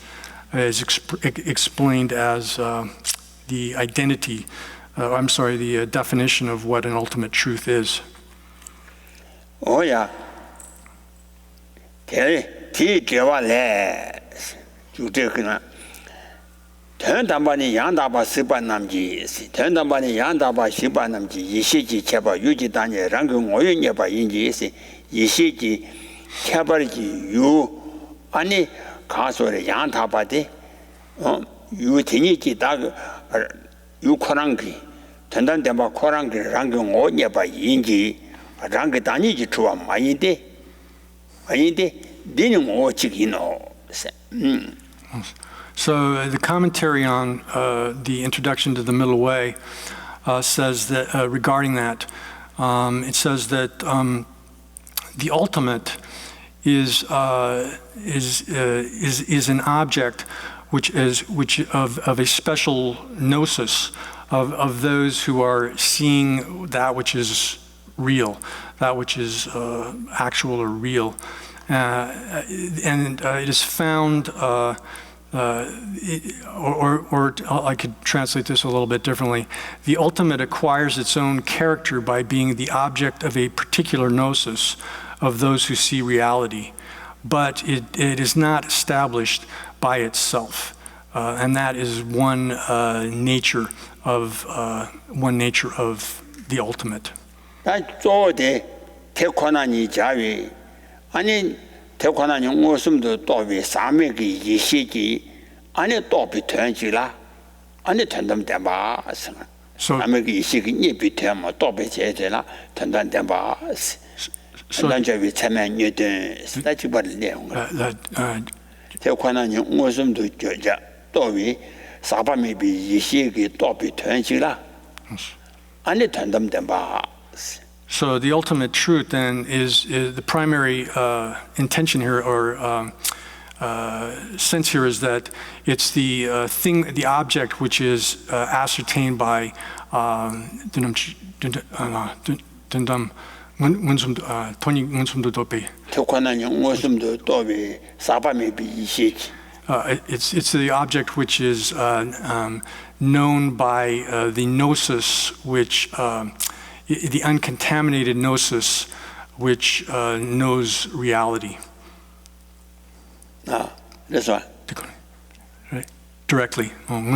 Speaker 2: is explained as the identity, the definition of what an ultimate truth is.
Speaker 1: Oh yeah. Ti jewa le ju de kana ten dan ba ni yang da ba si ba nam ji si ten dan ba ni yang da ba si ba nam ji yi xi ji che ba yu ji dan ye rang ge ngo yu ye ba yin ji si yi xi ji che ba ji yu ani ka so le yang da ba de yu ti ni ji da yu ko rang ge ten dan de ba ko rang ge rang ge ngo ye ba yin ji rang ge dan ni ji chu ma yin de
Speaker 2: So the commentary on the introduction to the Middle Way says that regarding that, it says that the ultimate is an object which of a special gnosis of those who are seeing that which is real, that which is actual or real. And it is found, or I could translate this a little bit differently. The ultimate acquires its own character by being the object of a particular gnosis of those who see reality, but it is not established by itself. And that is one nature of the ultimate.
Speaker 1: 다 조대 태권하니 자위 아니 태권하니 무슨도 또비 사매기 이시기 아니 또비 된지라 아니 된담대 봐
Speaker 2: So,
Speaker 1: 사매기 이시기 니비 되면 또비 제대라 된담대 봐 난저비 참여 여든 스타치벌 내용 태권하니 무슨도 저자 또비 사바미비 이시기 또비 된지라 아니 된담대 봐
Speaker 2: so the ultimate truth then is the primary intention here or sense here is that it's the thing, the object which is ascertained by it's the object which is known by the gnosis, which the uncontaminated gnosis, which knows reality.
Speaker 1: That's right.
Speaker 2: Right? Directly. So when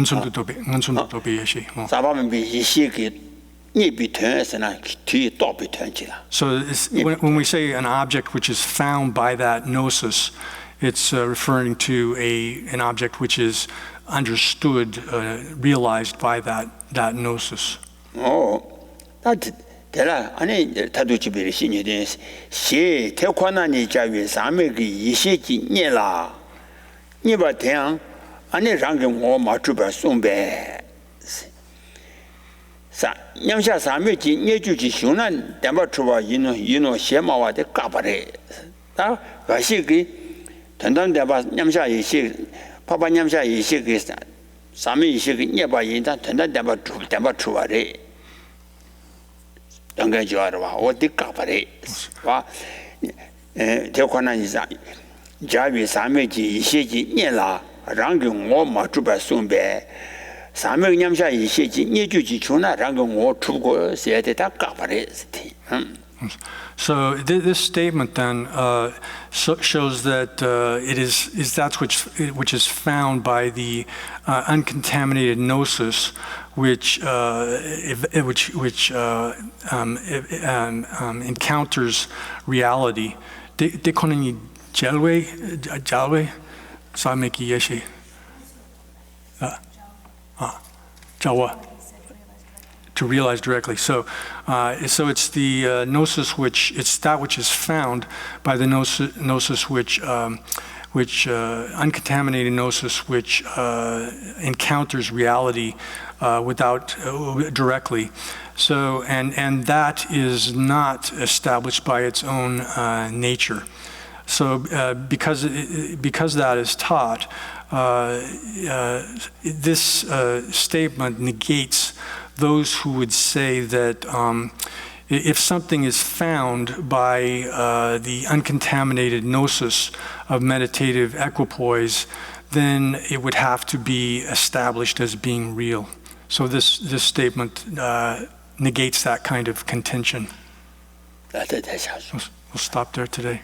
Speaker 2: we say an object which is found by that gnosis, it's referring to an object which is understood, realized by that gnosis.
Speaker 1: 대라 아니 다도치베리 신이데 시 태권하니 자위 사메기 이시기 녀라 니바 대양 아니 랑게 뭐 맞주바 송베 사 냠샤 사메기 녀주지 흉난 담바 추바 이노 셰마와데 까바레 다 가시기 단단데바 냠샤 이시 파파 냠샤 이시기 사메 이시기 녀바 인다 단단데바 담바 추바레 당가 좋아라 어디 까버리 와 대관한이자 자비 사매지 이시지 녀라 랑경 뭐 맞주바 송베 사매 냠샤 이시지 녀주지 주나 랑경 뭐 주고 세대다 까버리
Speaker 2: So this statement then shows that it is that which is found by the uncontaminated gnosis, which encounters reality. Dekonani jalwe sameki yeshi. Jawa. To realize directly. So it's the gnosis it's that which is found by the gnosis which uncontaminated gnosis which encounters reality without directly. So and that is not established by its own nature. So because that is taught, this statement negates those who would say that if something is found by the uncontaminated gnosis of meditative equipoise, then it would have to be established as being real. So this statement negates that kind of contention. We'll stop there today.